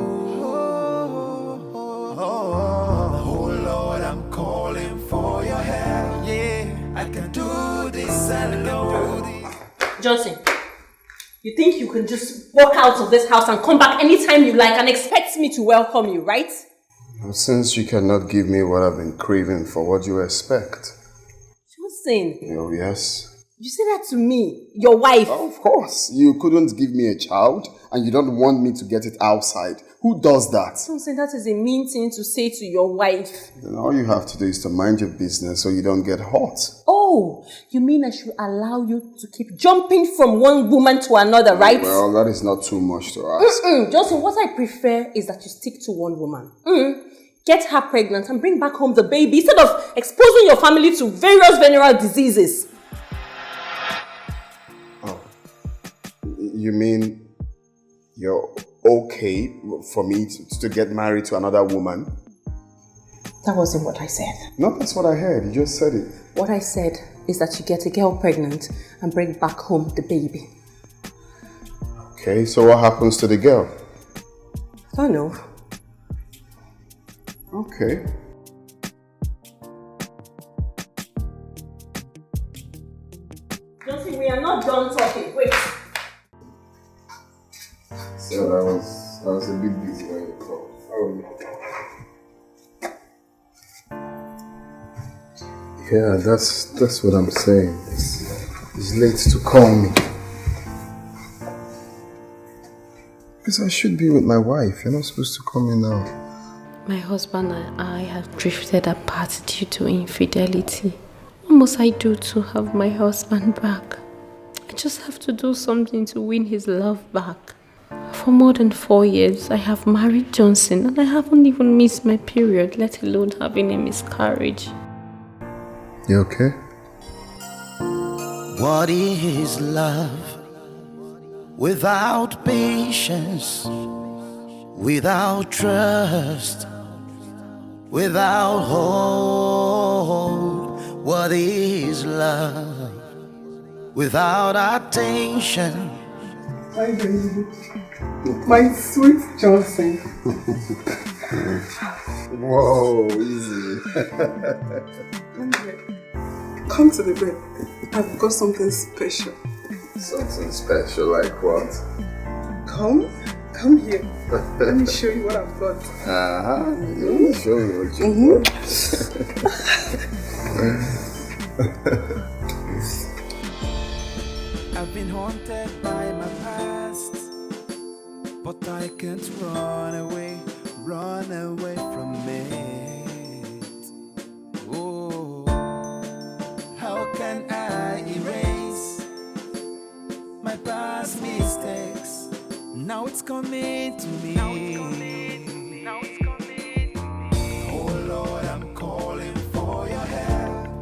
Oh Lord, I'm calling for your help. Yeah, I can do this alone. Johnson, you think you can just walk out of this house and come back anytime you like and expect me to welcome you, right? Since you cannot give me what I've been craving for, what do you expect? Johnson. Oh, yes. You say that to me, your wife. Oh, of course. You couldn't give me a child and you don't want me to get it outside. Who does that? Johnson, that is a mean thing to say to your wife. Then all you have to do is to mind your business so you don't get hot. Oh, you mean I should allow you to keep jumping from one woman to another, right? Well, that is not too much to ask. Johnson, what I prefer is that you stick to one woman. Get her pregnant and bring back home the baby instead of exposing your family to various venereal diseases. Oh. You mean you're okay for me to get married to another woman? That wasn't what I said. No, that's what I heard. You just said it. What I said is that you get a girl pregnant and bring back home the baby. Okay, so what happens to the girl? I don't know. Okay. Johnson, we are not done talking. Wait. So I was a bit busy when you called. Yeah, that's what I'm saying. It's late to call me. Because I should be with my wife. You're not supposed to call me now. My husband and I have drifted apart due to infidelity. What must I do to have my husband back? I just have to do something to win his love back. For more than 4 years, I have married Johnson and I haven't even missed my period, let alone having a miscarriage. You okay? What is love without patience, without trust, without hope? What is love without attention? Hi, baby. My sweet Johnson. Whoa, easy. Come to the bed. I've got something special. Something special, like what? Come here. Let me show you what I've got. Let me show you what you got. I've been haunted by my past, but I can't run away from it. Oh, how can I erase my past mistakes? Now it's coming to me. Oh Lord, I'm calling for your help.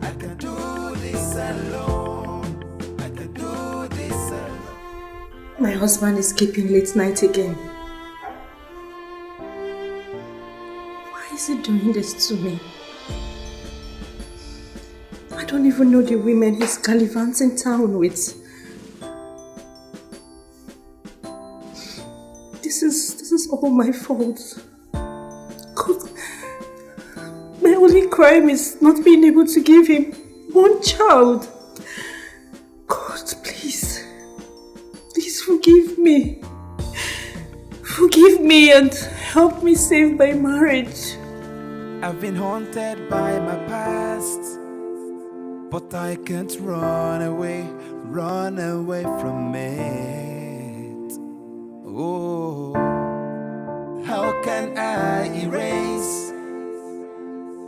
I can do this alone. I can do this alone. My husband is keeping late night again. Why is he doing this to me? I don't even know the women he's gallivanting town with. This is all my fault. God, my only crime is not being able to give him one child. God, please forgive me. Forgive me and help me save my marriage. I've been haunted by my past, but I can't run away from it. Oh, how can I erase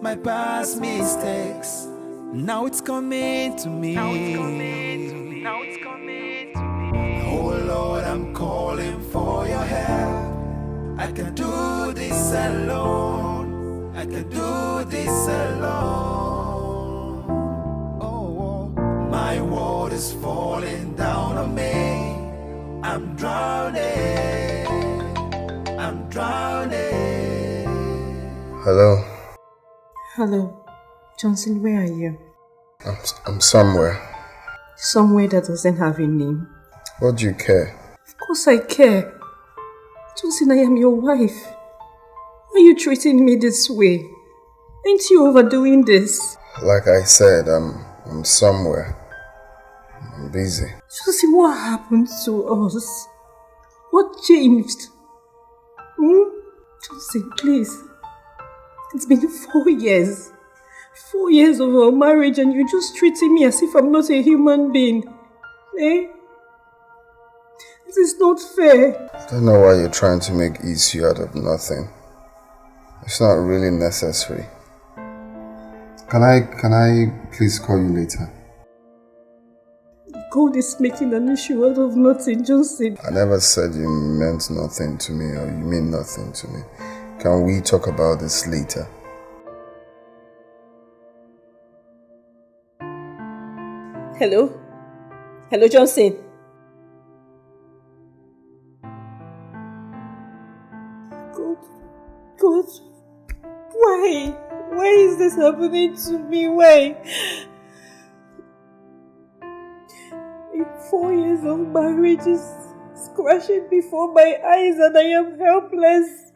my past mistakes? Now it's coming to me. Oh Lord, I'm calling for your help. I can do this alone. I can do this alone. Oh, my world is falling down on me. I'm drowning. Hello? Hello. Johnson, where are you? I'm somewhere. Somewhere that doesn't have a name. What do you care? Of course I care. Johnson, I am your wife. Why are you treating me this way? Ain't you overdoing this? Like I said, I'm somewhere. I'm busy. Johnson, what happened to us? What changed? Johnson, please. It's been 4 years. 4 years of our marriage and you're just treating me as if I'm not a human being. Eh? This is not fair. I don't know why you're trying to make issue out of nothing. It's not really necessary. Can I please call you later? You call this making an issue out of nothing, Johnson. I never said you meant nothing to me or you mean nothing to me. Can we talk about this later? Hello? Hello, Johnson. God, why? Why is this happening to me? Why? 4 years of marriage is crashing before my eyes and I am helpless.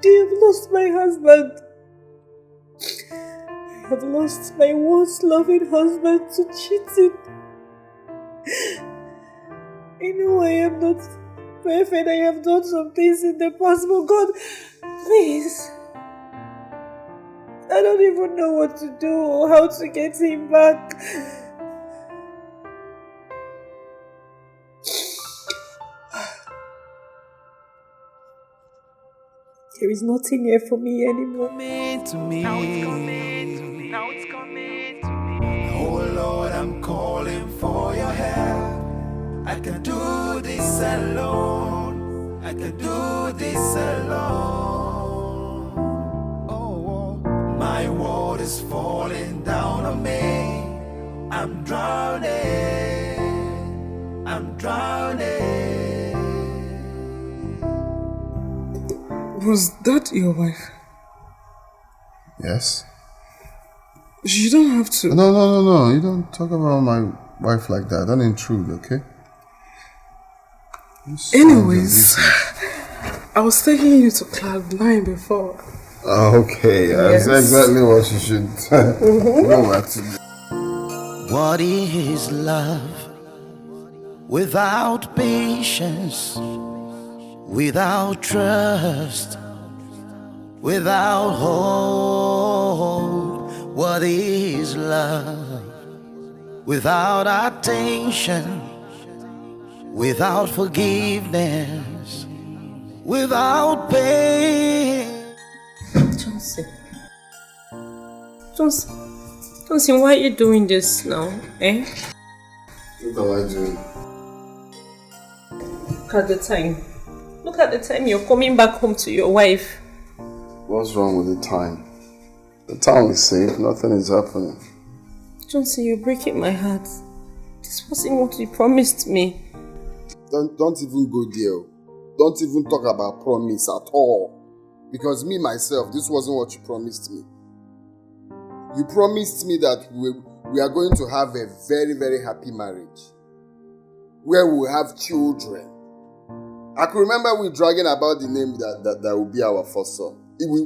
I have lost my husband. I have lost my once loving husband to cheating. I know I am not perfect. I have done some things in the past, but God, please. I don't even know what to do or how to get him back. There is nothing here for me anymore. Now it's coming to me. Oh Lord, I'm calling for your help. I can do this alone. I can do this alone. Oh, my world is falling down on me. I'm drowning. I'm drowning. Was that your wife? Yes. You don't have to. No. You don't talk about my wife like that. Don't intrude, okay? Anyways, I was taking you to Cloud 9 before. Okay, Yes. that's exactly what you should know what to do. What is love without patience, without trust, without hope? What is love without attention, without forgiveness, without pain? Johnson, why are you doing this now, eh? What am I doing? Look at the time. Look at the time you're coming back home to your wife. What's wrong with the time? The town is safe, nothing is happening. Johnson, you're breaking my heart. This wasn't what you promised me. Don't even go there. Don't even talk about promise at all. Because me, myself, this wasn't what you promised me. You promised me that we are going to have a very, very happy marriage. Where we will have children. I can remember we dragging about the name that will be our first son. We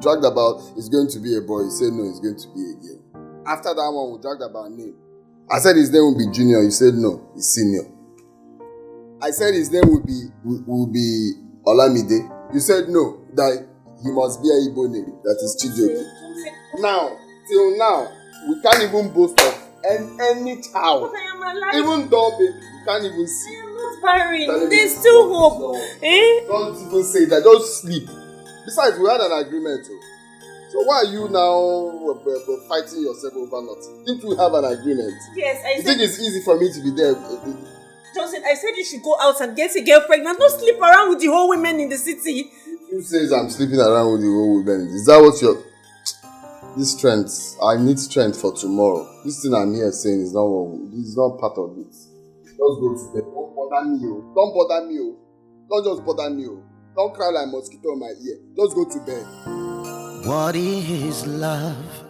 dragged about it's going to be a boy. He said no, it's going to be a girl. After that one, we dragged about name. I said his name will be Junior. He said no, it's Senior. I said his name will be Olamide. You said no, that he must be a Igbo name. That is Chijioke. Now, till now, we can't even boast of any child. But I am alive. Even though baby, you can't even see. I am not barren. There's still hope. No. Eh? Don't even say that. Just sleep. Besides, we had an agreement too. So why are you now fighting yourself over nothing? Didn't we have an agreement? Yes, I You said. think it's easy for me to be there? Johnson, I said you should go out and get a girl pregnant. Don't sleep around with the whole women in the city. Who says I'm sleeping around with the old women? Is that what you're... This strength, I need strength for tomorrow. This thing I'm here saying is not part of it. Just go to bed. Don't bother me, oh. Don't bother me, oh. Don't just bother me, oh. Don't cry like mosquito in my ear. Just go to bed. What is love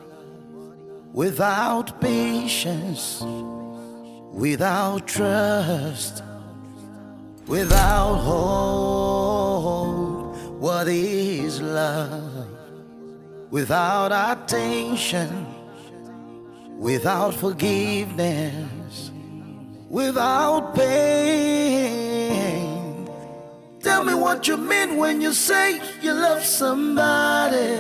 without patience, without trust, without hope? What is love without attention, without forgiveness, without pain? Tell me what you mean when you say you love somebody.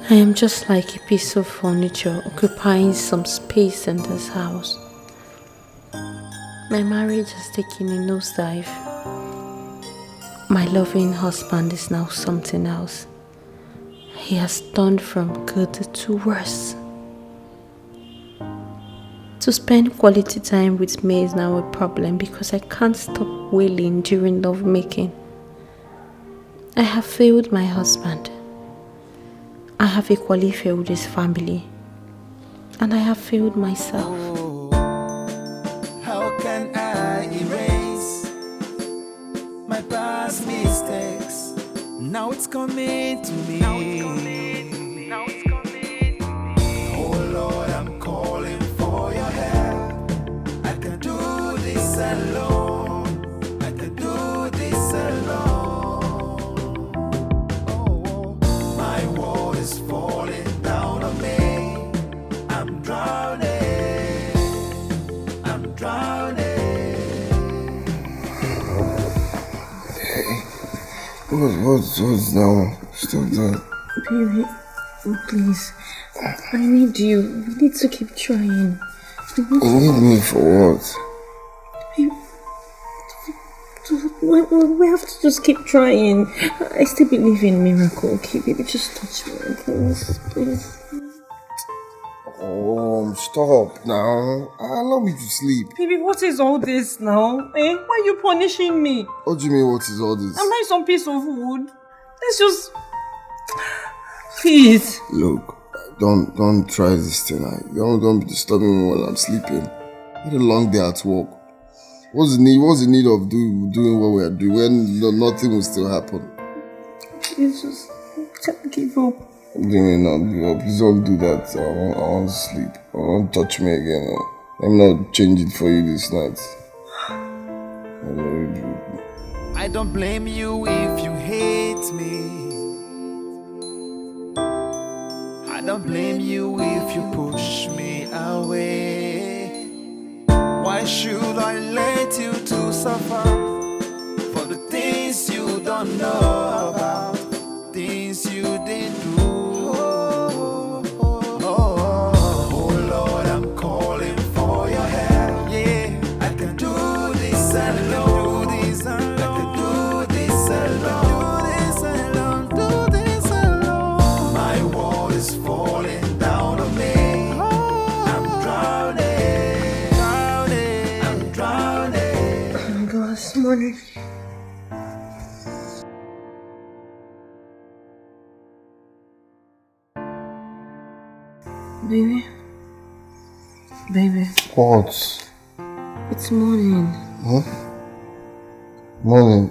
I am just like a piece of furniture occupying some space in this house. My marriage has taken a nosedive. My loving husband is now something else. He has turned from good to worse. To spend quality time with me is now a problem because I can't stop wailing during lovemaking. I have failed my husband. I have equally failed his family. And I have failed myself. Oh, how can I erase my past mistakes? Now it's coming to me. Oh Lord, I'm calling for your help. What's now? Stop that. Baby, please. I need you. We need to keep trying. You need me for what? Baby, we have to just keep trying. I still believe in miracle. Okay, baby, just touch me, please. Oh, stop now. Allow me to sleep. Baby, what is all this now? Why are you punishing me? What do you mean, what is all this? Am I some piece of wood? Let's just... Please. Look, don't try this tonight. Don't be disturbing me while I'm sleeping. What a long day at work. What's the need of doing what we are doing when nothing will still happen? Please just can't give up. Please don't do that. I want to sleep. I won't touch me again. Let me not change it for you this night. I don't blame you if you hate me. I don't blame you if you push me away. Why should I let you to suffer for the things you don't know about, things you didn't do? Oh Lord, I'm calling for your help. Yeah, I can do this alone. Morning. Baby. What? It's morning. Huh? Morning?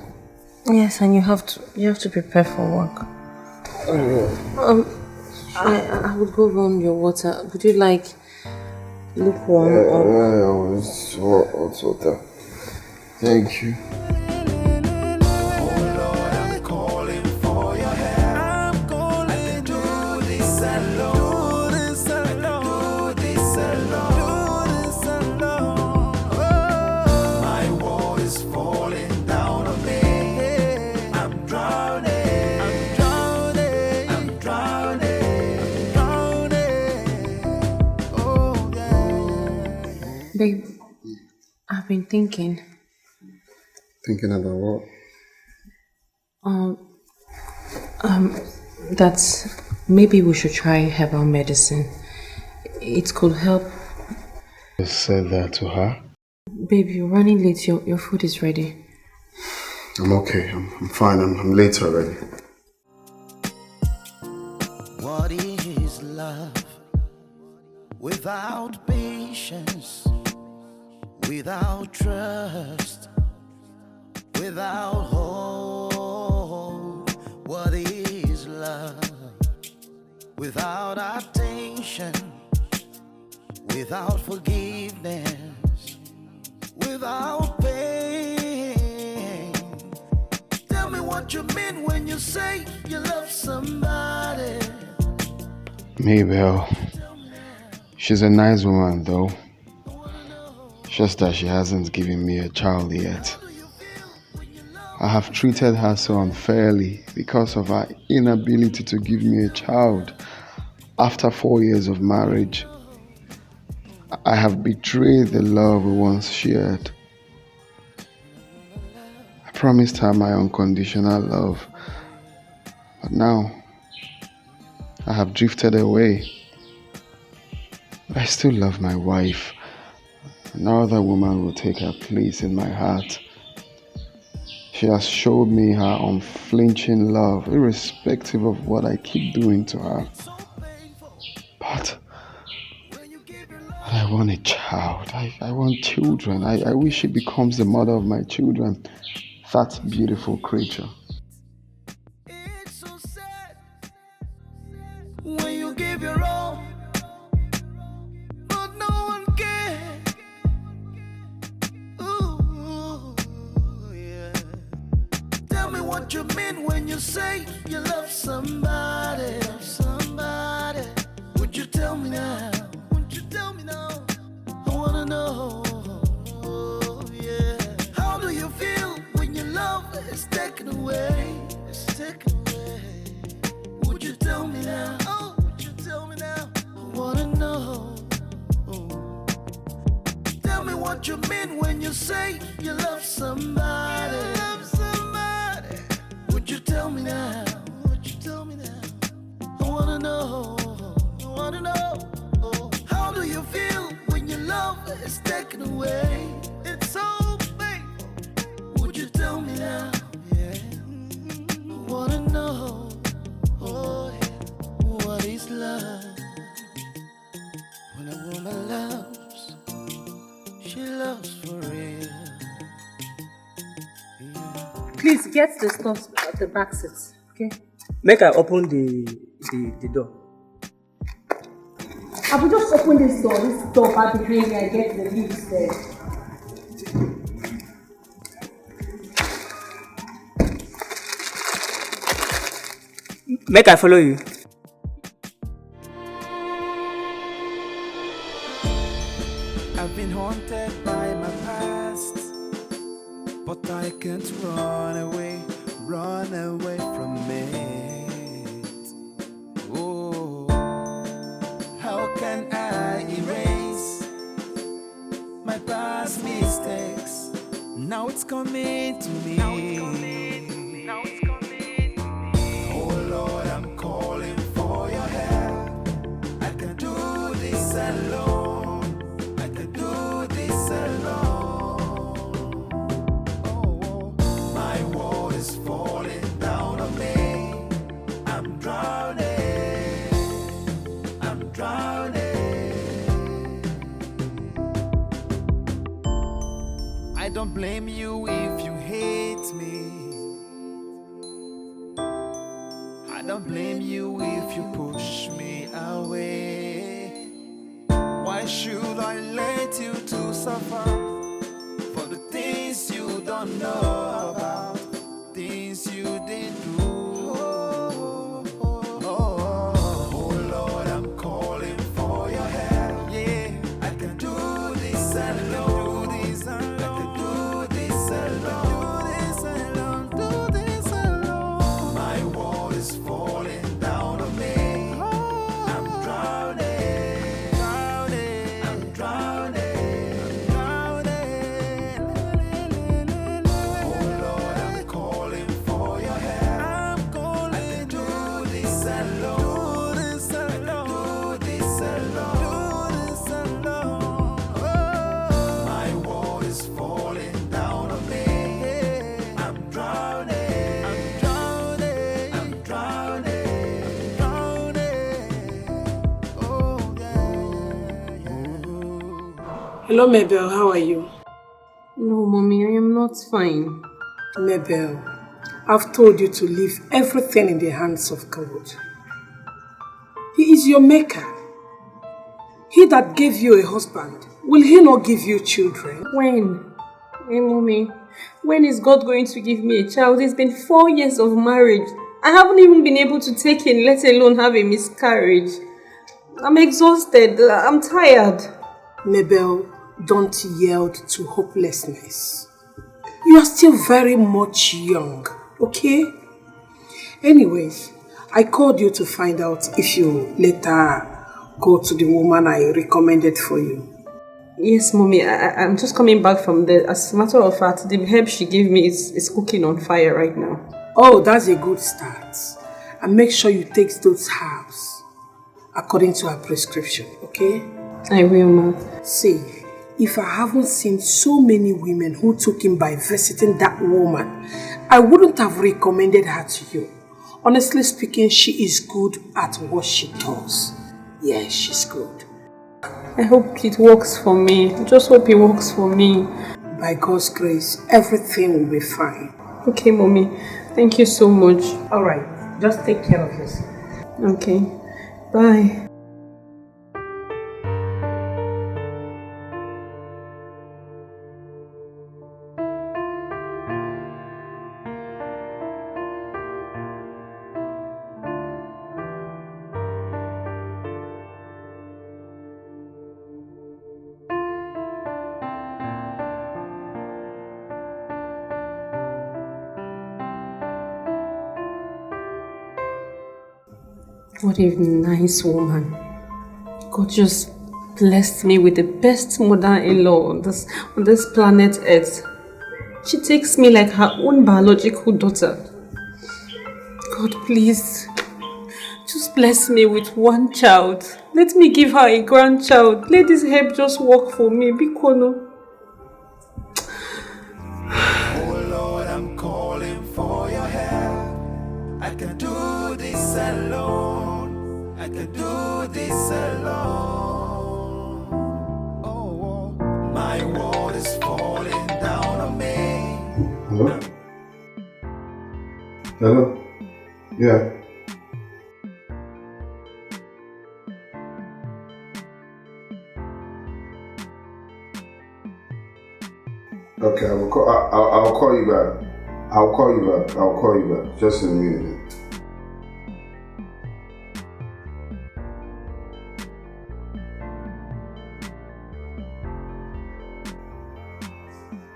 Yes, and you have to prepare for work. I would go run your water. Would you like lukewarm or... It's hot water. Thank you. Babe, I've been thinking. Thinking about what? That maybe we should try herbal medicine. It could help. You said that to her? Babe, you're running late. Your food is ready. I'm okay. I'm fine. I'm late already. What is love without patience, without trust, without hope? What is love without attention, without forgiveness, without pain? Tell me what you mean when you say you love somebody. Mabel, she's a nice woman though. Just that she hasn't given me a child yet. I have treated her so unfairly because of her inability to give me a child. After 4 years of marriage, I have betrayed the love we once shared. I promised her my unconditional love, but now I have drifted away. I still love my wife. No other woman will take her place in my heart. She has showed me her unflinching love, irrespective of what I keep doing to her. But I want a child. I want children. I wish she becomes the mother of my children. That beautiful creature. It's so sad when you give your all, but no one cares. Ooh, yeah. Tell me what you mean when you say you love somebody. Would you tell me now? I wanna know. Yeah. How do you feel when your love is taken away? is taken away. Would you tell me now? Oh, would you tell me now? I wanna know. Oh. Tell me what you mean when you say you love somebody. You love somebody. Would you tell me now? Would you tell me now? I wanna know. I wanna know. Oh. How do you feel when your love is taken away? It's so painful. Would you tell me now? Yeah. I wanna know. Oh, yeah. What is love? When a woman loves, she loves for real. Yeah. Please get the stuff at the back seats, okay? Make I open the door. I will just open this door. This door back behind me. I get the leaves there. Make I follow you. I've been haunted by my past, but I can't run away from it. Oh, how can I erase my past mistakes? Now it's coming to me. Oh Lord, I'm calling for your help. I can do this alone. I can do this alone. Oh, my world is falling down on me. I'm drowning. I'm drowning. I don't blame you if you hate me. I don't blame you if you push me away. Why should I let you to suffer for the things you don't know about, things you didn't do? Oh Lord, I'm calling for your help. Yeah, I can do this alone. I can do this alone. Do this alone. My world is falling down on me. I'm drowning. I'm drowning. Oh Lord, I'm calling for your help. I can do this alone. I can do this alone. My world is falling down on me. I'm drowning. I'm drowning. Oh yeah. Hello, Mabel. How are you? No, mommy, I am not fine. Mabel, I've told you to leave everything in the hands of God. He is your maker. He that gave you a husband, will he not give you children? When? Hey, mommy, when is God going to give me a child? It's been 4 years of marriage. I haven't even been able to take in, let alone have a miscarriage. I'm exhausted. I'm tired. Mabel, don't yield to hopelessness. You are still very much young, okay? Anyways, I called you to find out if you later go to the woman I recommended for you. Yes, mommy, I'm just coming back from there. As a matter of fact, the herb she gave me is cooking on fire right now. Oh, that's a good start. And make sure you take those herbs according to her prescription, okay? I will, ma. See, if I haven't seen so many women who took him by visiting that woman, I wouldn't have recommended her to you. Honestly speaking, she is good at what she does. Yes, she's good. I hope it works for me. I just hope it works for me. By God's grace, everything will be fine. Okay, mommy. Thank you so much. Alright, just take care of yourself. Okay. Bye. What a nice woman. God just blessed me with the best mother-in-law on this planet Earth. She takes me like her own biological daughter. God, please, just bless me with one child. Let me give her a grandchild. Let this help just work for me. Bikono. Oh Lord, I'm calling for your help. I can do this alone. I can do this alone. Oh, my world is falling down on me. Hello? Hello? Yeah. Okay, I'll call you back. I'll call you back. Just in a minute.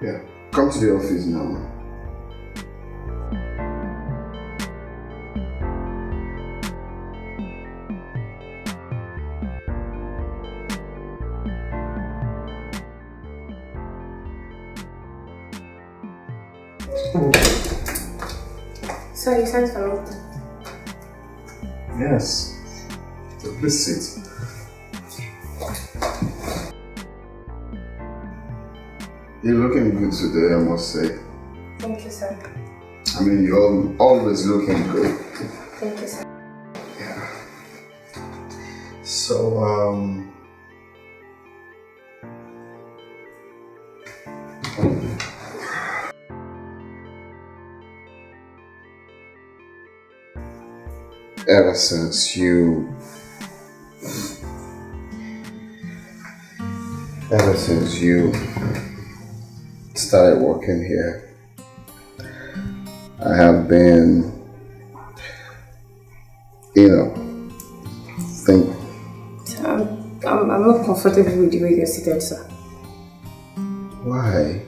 Yeah, come to the office now. So you sent for me? Yes. So please sit. You're looking good today, I must say. Thank you, sir. I mean, you're always looking good. Thank you, sir. Yeah. So, ever since you started working here, I have been, think. I'm not comfortable with the way you're seated, sir. Why?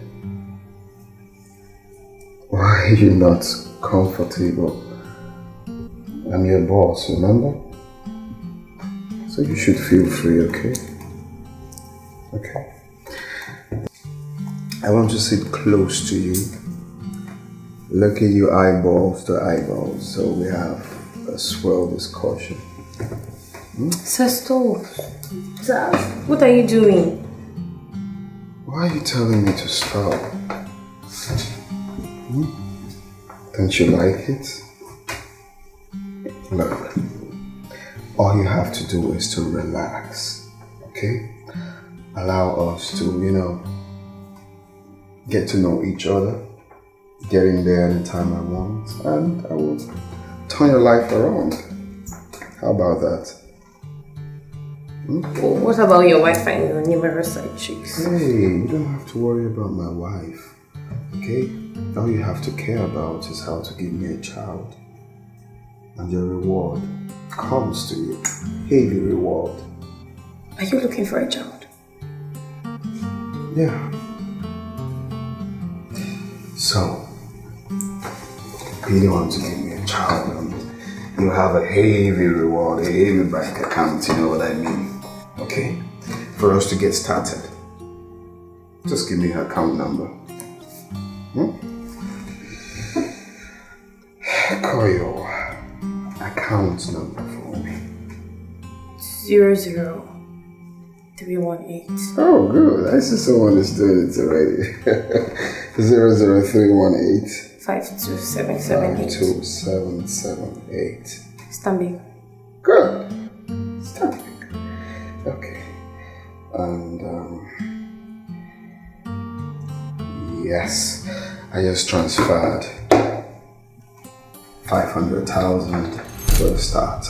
Why are you not comfortable? I'm your boss, remember? So you should feel free, okay? Okay. I want to sit close to you. Look at you eyeballs to eyeballs, so we have a swell discussion. Sir, stop. Sir, what are you doing? Why are you telling me to stop? Don't you like it? Look, all you have to do is to relax, okay? Allow us to, get to know each other, get in there anytime I want, and I will turn your life around. How about that? What about your wife and your numerous side chicks? Hey, you don't have to worry about my wife, okay? All you have to care about is how to give me a child. And your reward comes to you. Heavy reward. Are you looking for a child? Yeah. So, you don't want to give me a child, and you have a heavy reward, a heavy bank account, you know what I mean? Okay? For us to get started, just give me her account number. Call your account number for me. 00318. Oh, good. I see someone is doing it already. 00318 52778. 52778. Stanbic. Good. Stanbic. Okay. And, yes, I just transferred 500,000 for the start.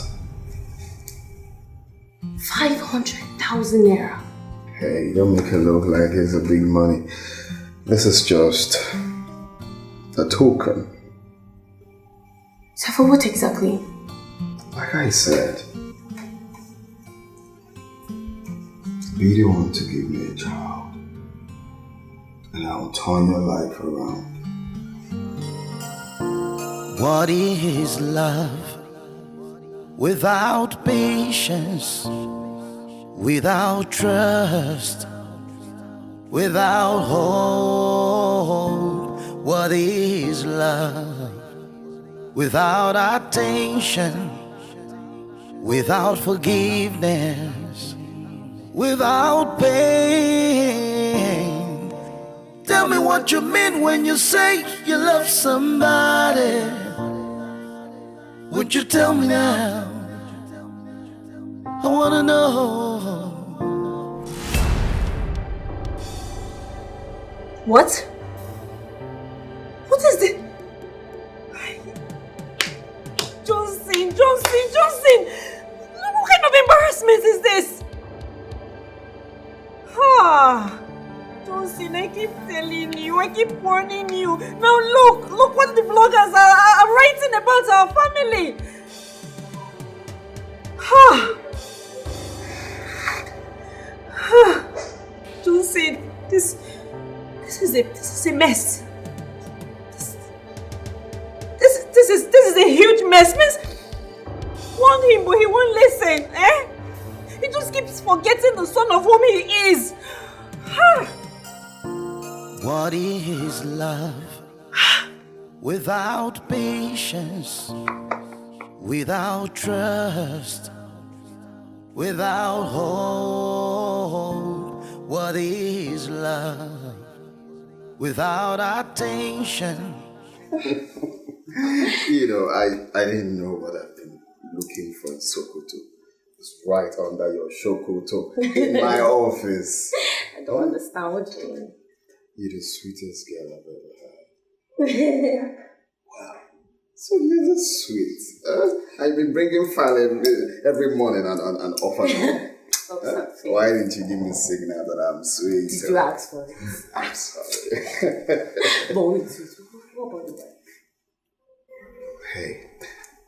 500,000 naira. Hey, don't make it look like it's a big money. This is just a token. So for what exactly? Like I said, be the one to give me a child, and I'll turn your life around. What is love? without patience, without trust, without hope. What is love? Without attention, without forgiveness, without pain. Tell me what you mean when you say you love somebody. Would you tell me now? I wanna know. What? What is this? Johnson! What kind of embarrassment is this? Johnson, I keep telling you, I keep warning you. Now look what the bloggers are writing about our family. Johnson, this is a mess. This is a huge mess. Miss, warn him, but he won't listen. He just keeps forgetting the son of whom he is. What is love? Without patience, without trust, without hope. What is love? Without attention. You know, I didn't know what I've been looking for in Sokoto. It's right under your Shokoto in my office. I don't understand what you mean. You're the sweetest girl I've ever had. Wow. So you're just sweet. I've been bringing file every morning and off and on. Why didn't you give me a signal that I'm sweet? Did you ask for it? I'm sorry. But wait, what about the wife? Hey,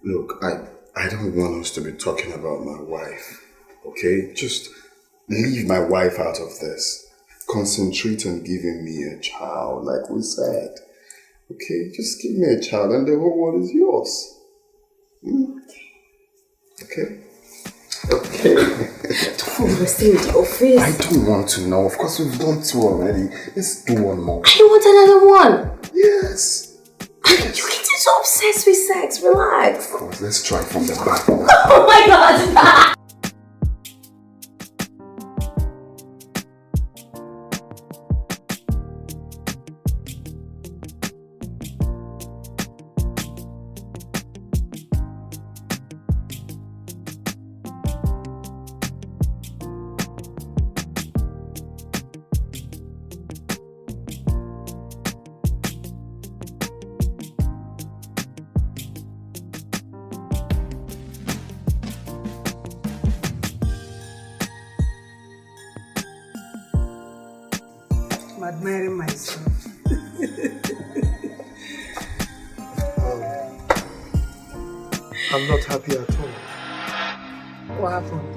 look, I don't want us to be talking about my wife, okay? Just leave my wife out of this. Concentrate on giving me a child, like we said. Okay, just give me a child and the whole world is yours. Okay? Okay. We're still in the office. I don't want to know. Of course, we've done 2 already. Let's do 1 more. I don't want another one. Yes. You're getting so obsessed with sex. Relax. Of course, let's try from the back. Oh my God. I'm admiring myself. I'm not happy at all. What happened?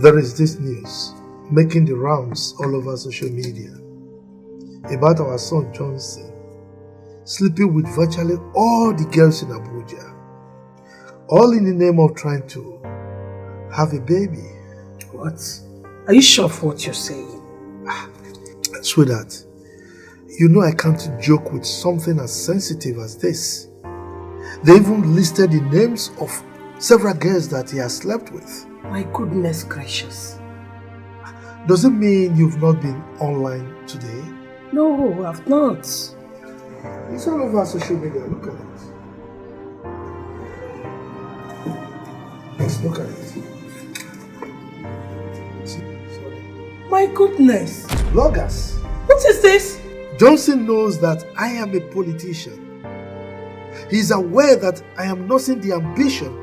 There is this news making the rounds all over social media about our son Johnson sleeping with virtually all the girls in Abuja, all in the name of trying to have a baby. What? Are you sure of what you're saying? Sweetheart, you know I can't joke with something as sensitive as this. They even listed the names of several girls that he has slept with. My goodness gracious. Does it mean you've not been online today? No, I've not. It's all over social media. Look at it. Let's look at it. My goodness. Bloggers. What is this? Johnson knows that I am a politician. He is aware that I am nursing the ambition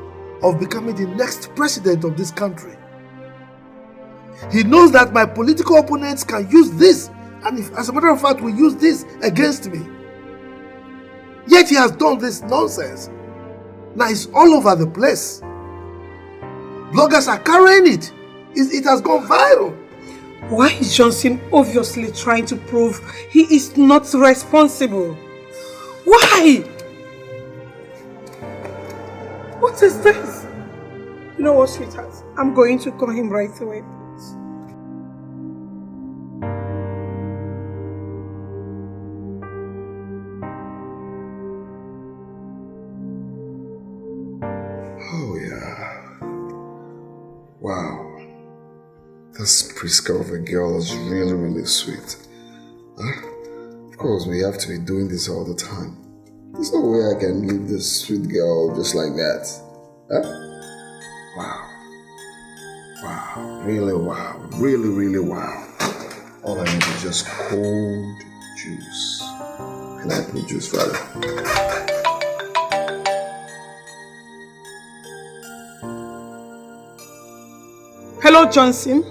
of becoming the next president of this country. He knows that my political opponents can use this, and if, as a matter of fact, will use this against me. Yet he has done this nonsense. Now it's all over the place. Bloggers are carrying it. It has gone viral. Why is Johnson obviously trying to prove he is not responsible? Why? What is this? You know what, sweetheart? I'm going to call him right away. Oh yeah. Wow. This Priska of a girl is really, really sweet. Huh? Of course, we have to be doing this all the time. There's no way I can leave this sweet girl just like that. Huh? Wow. Wow. Really wow. Really, really wow. All I need is just cold juice. Can I put juice rather? Hello, Johnson.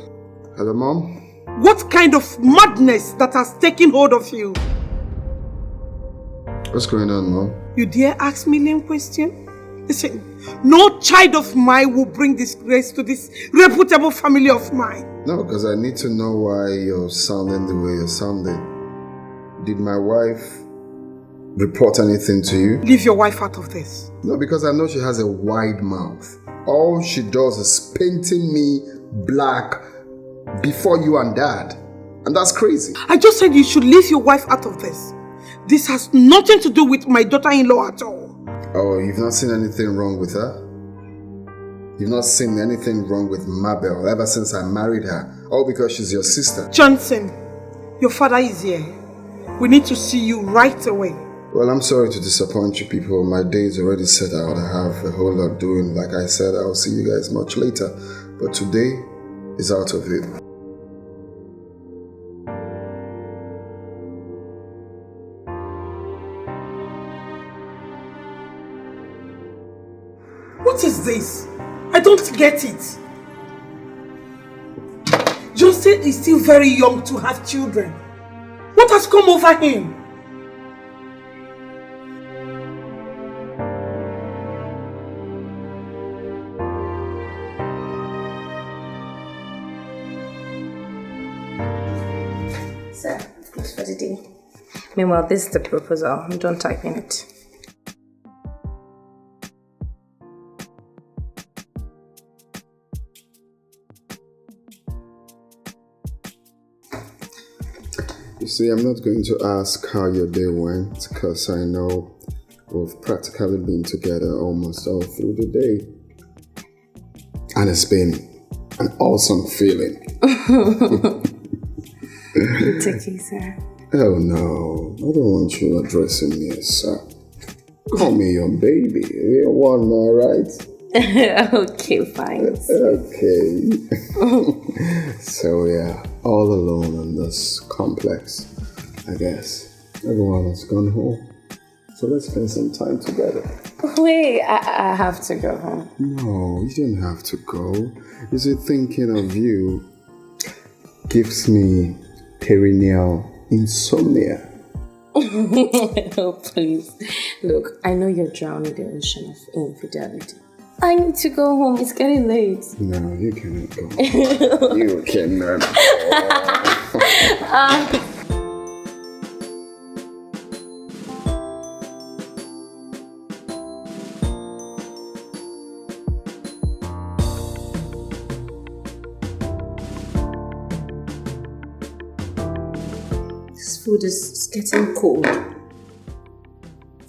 Hello, Mom. What kind of madness that has taken hold of you? What's going on, Mom? You dare ask me lame question? Listen, no child of mine will bring disgrace to this reputable family of mine. No, because I need to know why you're sounding the way you're sounding. Did my wife report anything to you? Leave your wife out of this. No, because I know she has a wide mouth. All she does is painting me black before you and Dad. And that's crazy. I just said you should leave your wife out of this. This has nothing to do with my daughter-in-law at all. Oh, you've not seen anything wrong with her? You've not seen anything wrong with Mabel ever since I married her? All because she's your sister. Johnson, your father is here. We need to see you right away. Well, I'm sorry to disappoint you people. My day is already set out. I have a whole lot doing. Like I said, I'll see you guys much later. But today is out of it. What is this? I don't get it. Johnson is still very young to have children. What has come over him? Sir, thanks for the day. Meanwhile, this is the proposal. I'm done typing it. You see, I'm not going to ask how your day went because I know we've practically been together almost all through the day. And it's been an awesome feeling. It's okay, sir. Oh no, I don't want you addressing me as sir. Call me your baby. We're one now, right? Okay, fine. Okay. So yeah, all alone in this complex, I guess. Everyone has gone home. So let's spend some time together. Wait, I have to go home. No, you don't have to go. You see, thinking of you gives me perennial insomnia. Oh, please. Look, I know you're drowning in the ocean of infidelity. I need to go home. It's getting late. No, you cannot go. You cannot go. This food is getting cold.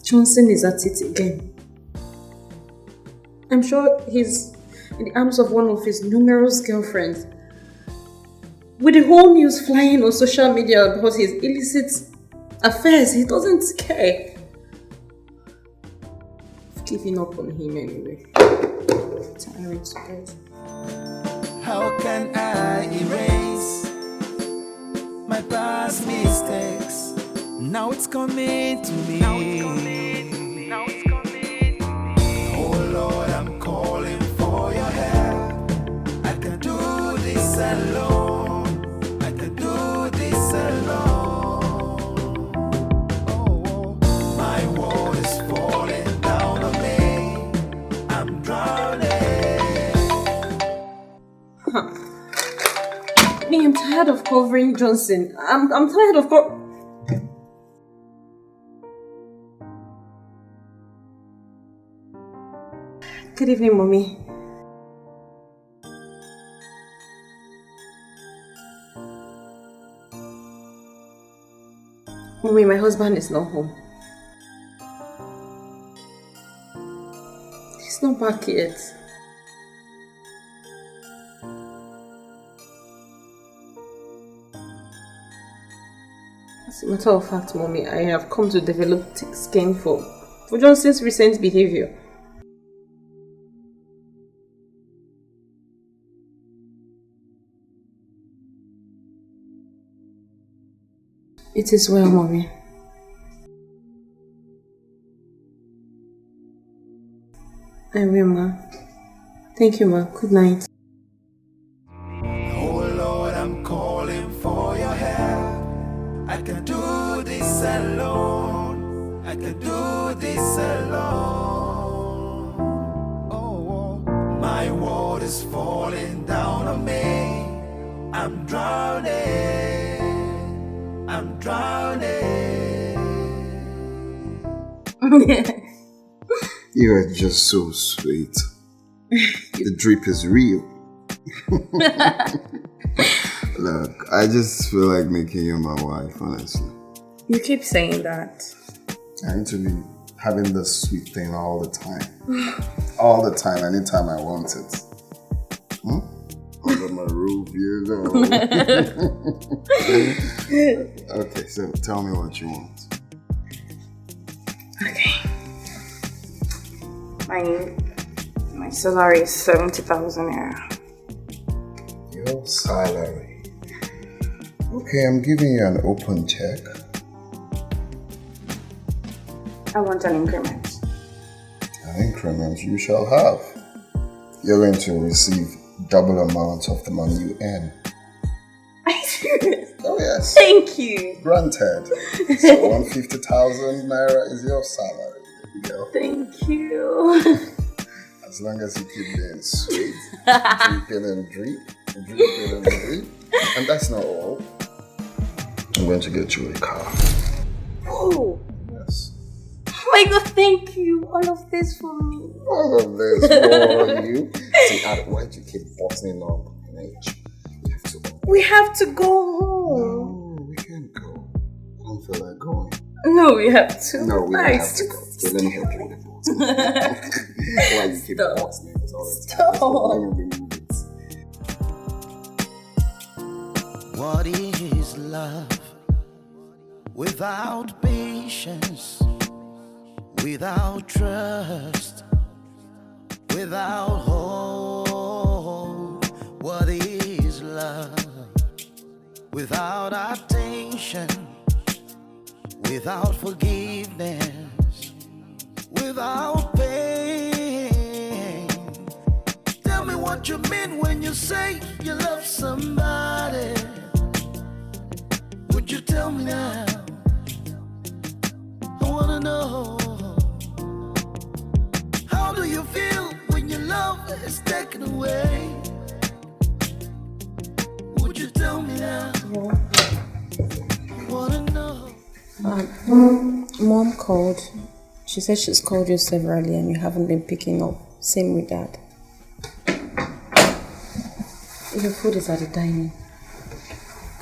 Johnson is at it again. I'm sure he's in the arms of one of his numerous girlfriends. With the whole news flying on social media about his illicit affairs, he doesn't care. I've given up on him anyway. Tiring to bed. How can I erase my past mistakes? Now it's coming to me. Oh Lord, I'm calling for your help. I can do this alone. I can do this alone. Oh, my world is falling down on me. I'm drowning. I'm tired of covering Johnson. I'm tired of Good evening, Mommy. Mommy, my husband is not home. He's not back yet. As a matter of fact, Mommy, I have come to develop thick skin for Johnson's recent behavior. It is well, Mommy. I will, Ma. Thank you, Ma. Good night. Oh Lord, I'm calling for your help. I can do this alone. I can do this alone. Oh, my world is falling down on me. I'm drowning. I'm drowning. You are just so sweet. The drip is real. Look, I just feel like making you my wife, honestly. You keep saying that. I need to be having this sweet thing all the time. All the time, anytime I want it. Under my roof, you know. Okay, so tell me what you want. Okay. My salary is 70,000 naira. Your salary? Okay, I'm giving you an open check. I want an increment. An increment you shall have. You're going to receive double amount of the money you earn. Are you serious? Oh yes. Thank you. Granted. So 150,000 naira is your salary, girl. Thank you. As long as you keep being sweet, dripping and drip, dripping and drip. And that's not all. I'm going to get you a car. Oh. Yes. Oh my God, thank you. All of this for me. All of this for you. See, why do you keep bottling up an age? We have to go home. No, we can't go. I don't feel like going. No, we have to. No, we don't have to go. Okay, let me help you with the bottle. Why you keep bottling it all the time? Stop. Let me remove it. What is love without patience, without trust, without hope? What is love without attention, without forgiveness, without pain? Tell me what you mean when you say you love somebody. Would you tell me now? I wanna know. How do you feel when your love is taken away? Would you tell me now? I wanna know. Mom called. She said she's called you severally and you haven't been picking up. Same with Dad. Your food is at the dining.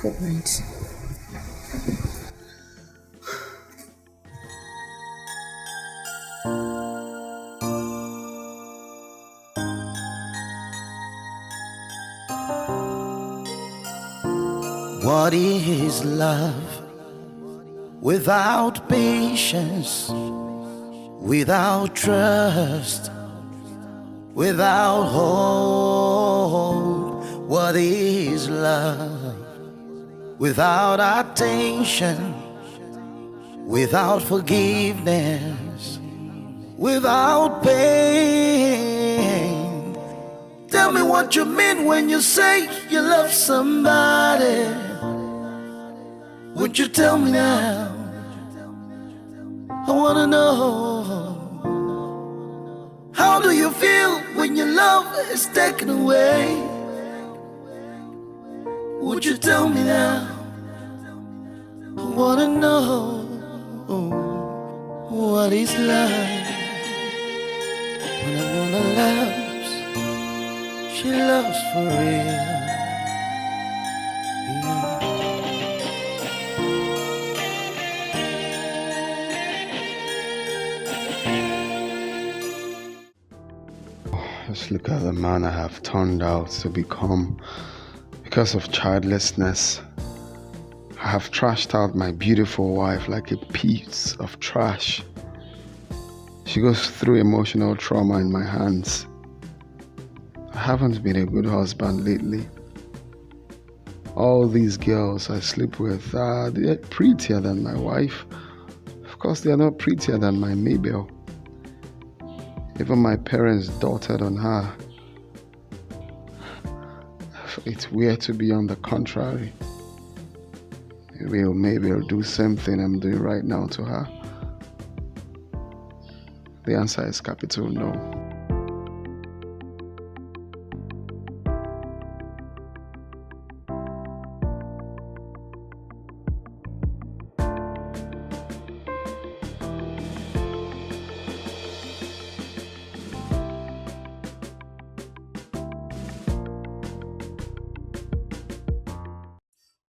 Good night. What is love without patience, without trust, without hope? What is love without attention, without forgiveness, without pain? Tell me what you mean when you say you love somebody. Would you tell me now? I wanna know. How do you feel when your love is taken away? Would you tell me now? I wanna know. What is love When a woman loves, she loves for real. Just look at the man I have turned out to become because of childlessness. I have trashed out my beautiful wife like a piece of trash. She goes through emotional trauma in my hands. I haven't been a good husband lately. All these girls I sleep with, they're prettier than my wife. Of course, they are not prettier than my Mabel. Even my parents doted on her. It's weird to be on the contrary. Maybe I'll do the same thing I'm doing right now to her. The answer is capital no.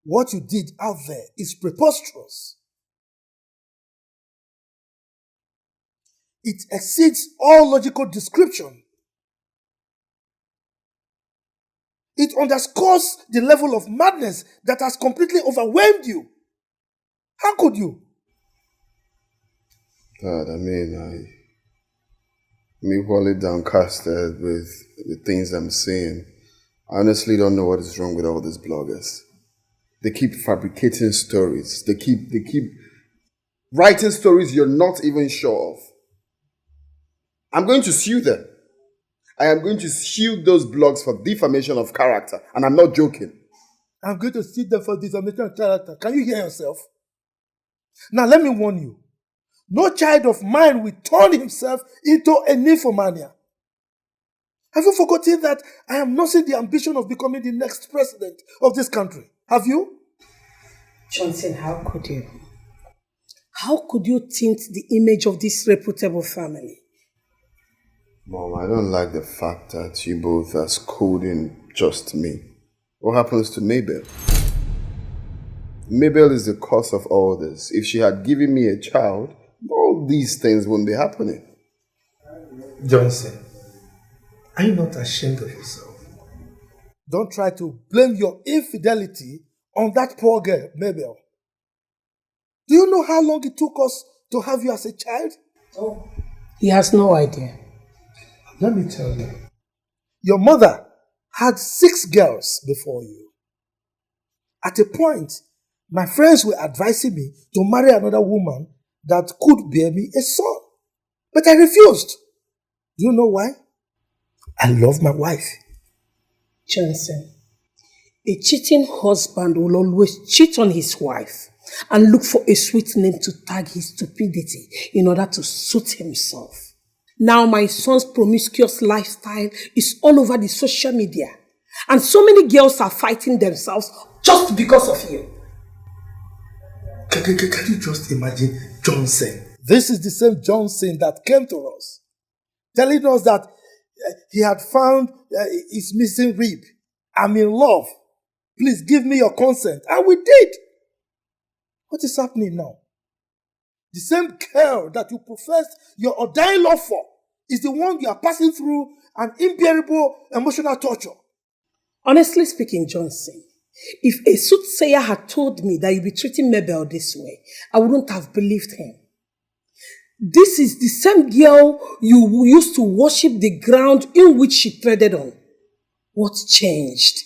What you did out there is preposterous. It exceeds all logical description. It underscores the level of madness that has completely overwhelmed you. How could you? God, I'm equally downcasted with the things I'm seeing. I honestly don't know what is wrong with all these bloggers. They keep fabricating stories. They keep writing stories you're not even sure of. I'm going to sue them. I am going to sue those blogs for defamation of character, and I'm not joking. I'm going to sue them for defamation of character. Can you hear yourself? Now let me warn you. No child of mine will turn himself into a nymphomania. Have you forgotten that I am nursing the ambition of becoming the next president of this country? Have you? Johnson, how could you? How could you tint the image of this reputable family? Mom, I don't like the fact that you both are scolding just me. What happens to Mabel? Mabel is the cause of all this. If she had given me a child, all these things wouldn't be happening. Johnson, are you not ashamed of yourself? Don't try to blame your infidelity on that poor girl, Mabel. Do you know how long it took us to have you as a child? Oh, he has no idea. Let me tell you. Your mother had 6 girls before you. At a point, my friends were advising me to marry another woman that could bear me a son. But I refused. Do you know why? I love my wife. Johnson, a cheating husband will always cheat on his wife and look for a sweet name to tag his stupidity in order to suit himself. Now my son's promiscuous lifestyle is all over the social media, and so many girls are fighting themselves just because of you. Can you just imagine Johnson? This is the same Johnson that came to us, telling us that he had found his missing rib. I'm in love. Please give me your consent. And we did. What is happening now? The same girl that you professed your undying love for is the one you are passing through an unbearable emotional torture. Honestly speaking, Johnson, if a soothsayer had told me that you'd be treating Mabel this way, I wouldn't have believed him. This is the same girl you used to worship the ground in which she treaded on. What changed?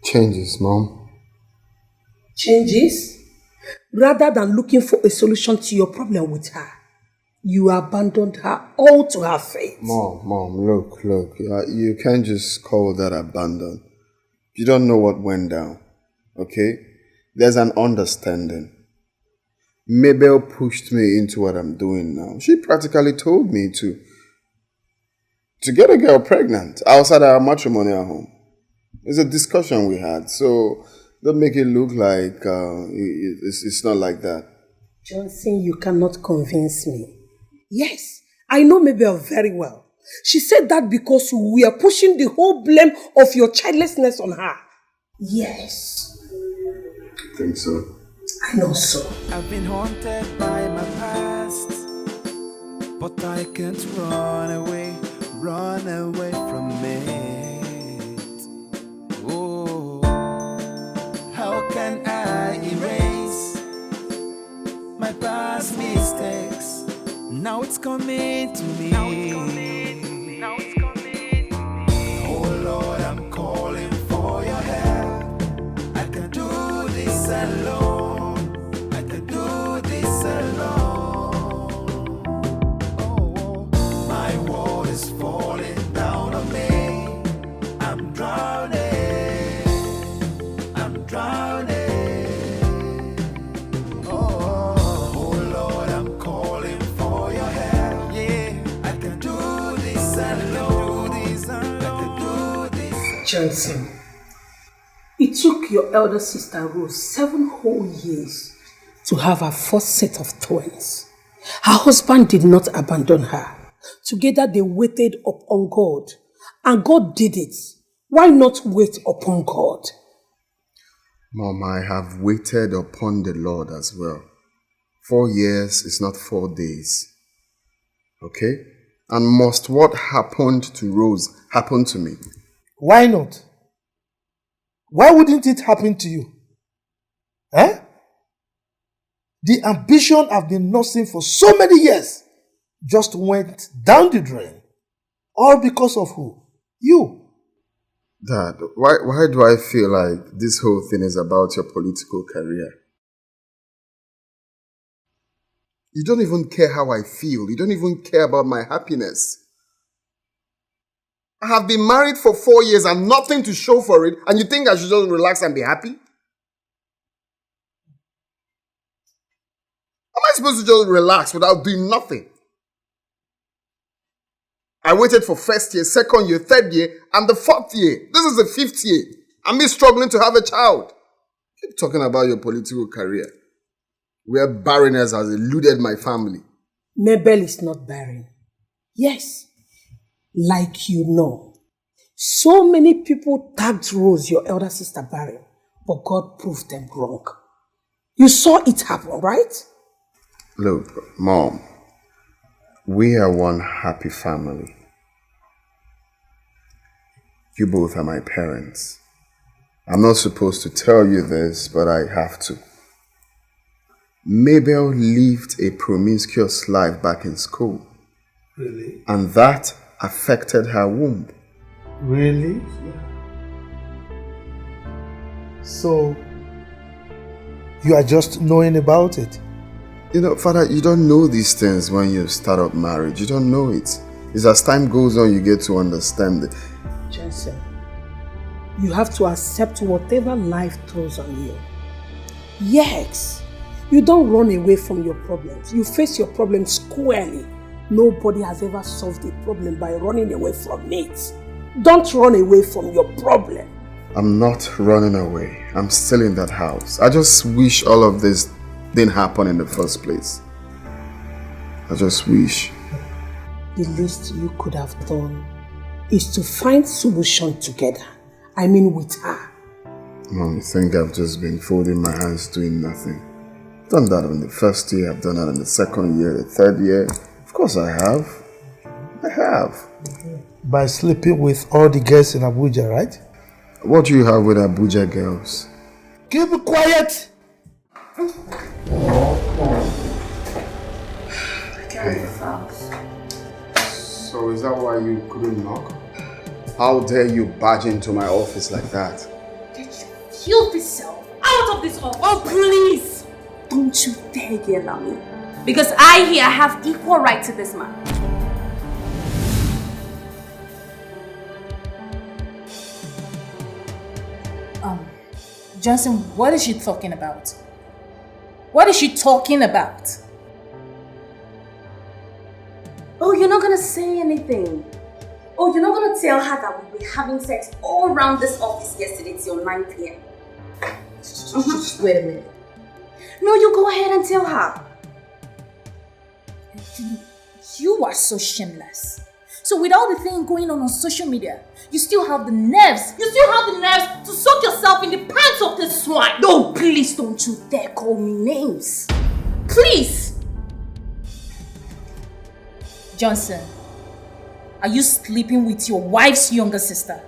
Changes, Mom. Changes? Rather than looking for a solution to your problem with her, you abandoned her all to her fate. Mom, look. You can't just call that abandon. You don't know what went down, okay? There's an understanding. Mabel pushed me into what I'm doing now. She practically told me to get a girl pregnant outside our matrimonial home. It's a discussion we had, so don't make it look like it's not like that. Johnson, you cannot convince me. Yes, I know Mabel very well. She said that because we are pushing the whole blame of your childlessness on her. Yes. I think so. I know so. I've been haunted by my past, but I can't run away from it. Oh, how can I erase my past mistakes? Now it's coming to me. Oh Lord, I'm calling for your help. I can do this alone. I can do this alone. Oh, my world is falling down on me. I'm drowning. I'm drowning. Oh Lord, I'm calling for your help. Yeah, I can do this alone. I can do this. Johnson, it took your elder sister Rose 7 whole years to have her first set of twins. Her husband did not abandon her. Together they waited upon God. And God did it. Why not wait upon God? Mom, I have waited upon the Lord as well. 4 years is not 4 days. Okay? And must what happened to Rose happen to me? Why not? Why wouldn't it happen to you? Eh? The ambition I've been nursing for so many years just went down the drain. All because of who? You. Dad, why do I feel like this whole thing is about your political career? You don't even care how I feel. You don't even care about my happiness. I have been married for 4 years and nothing to show for it, and you think I should just relax and be happy? Am I supposed to just relax without doing nothing? I waited for 1st year, 2nd year, 3rd year, and the 4th year. This is the 5th year. I'm me struggling to have a child. Keep talking about your political career. Where barrenness has eluded my family. Mabel is not barren. Yes, like you know. So many people tagged Rose, your elder sister, barren, but God proved them wrong. You saw it happen, right? Look, Mom, we are one happy family. You both are my parents. I'm not supposed to tell you this, but I have to. Mabel lived a promiscuous life back in school. Really? And that affected her womb. Really? So, you are just knowing about it? You know, Father, you don't know these things when you start up marriage. You don't know it. It's as time goes on, you get to understand it. Jensen, you have to accept whatever life throws on you. Yes, you don't run away from your problems. You face your problems squarely. Nobody has ever solved a problem by running away from it. Don't run away from your problem. I'm not running away. I'm still in that house. I just wish all of this didn't happen in the first place. I just wish. The least you could have done is to find solution together. I mean with her. Mom, you think I've just been folding my hands doing nothing? I've done that in the 1st year, I've done that in the 2nd year, the 3rd year. Of course I have. I have. By sleeping with all the girls in Abuja, right? What do you have with Abuja girls? Keep it quiet! Hey. So is that why you couldn't knock? How dare you barge into my office like that? Get your filthy self out of this office! Oh, please! Don't you dare yell at me. Because I here have equal right to this man. Johnson, what is she talking about? What is she talking about? Oh, you're not gonna say anything. Oh, you're not gonna tell her that we were having sex all around this office yesterday till 9 p.m. Wait a minute. No, you go ahead and tell her. You are so shameless. So with all the thing going on social media, you still have the nerves. You still have the nerves to soak yourself in the pants of this swine. No, please don't you dare call me names. Please. Johnson, are you sleeping with your wife's younger sister?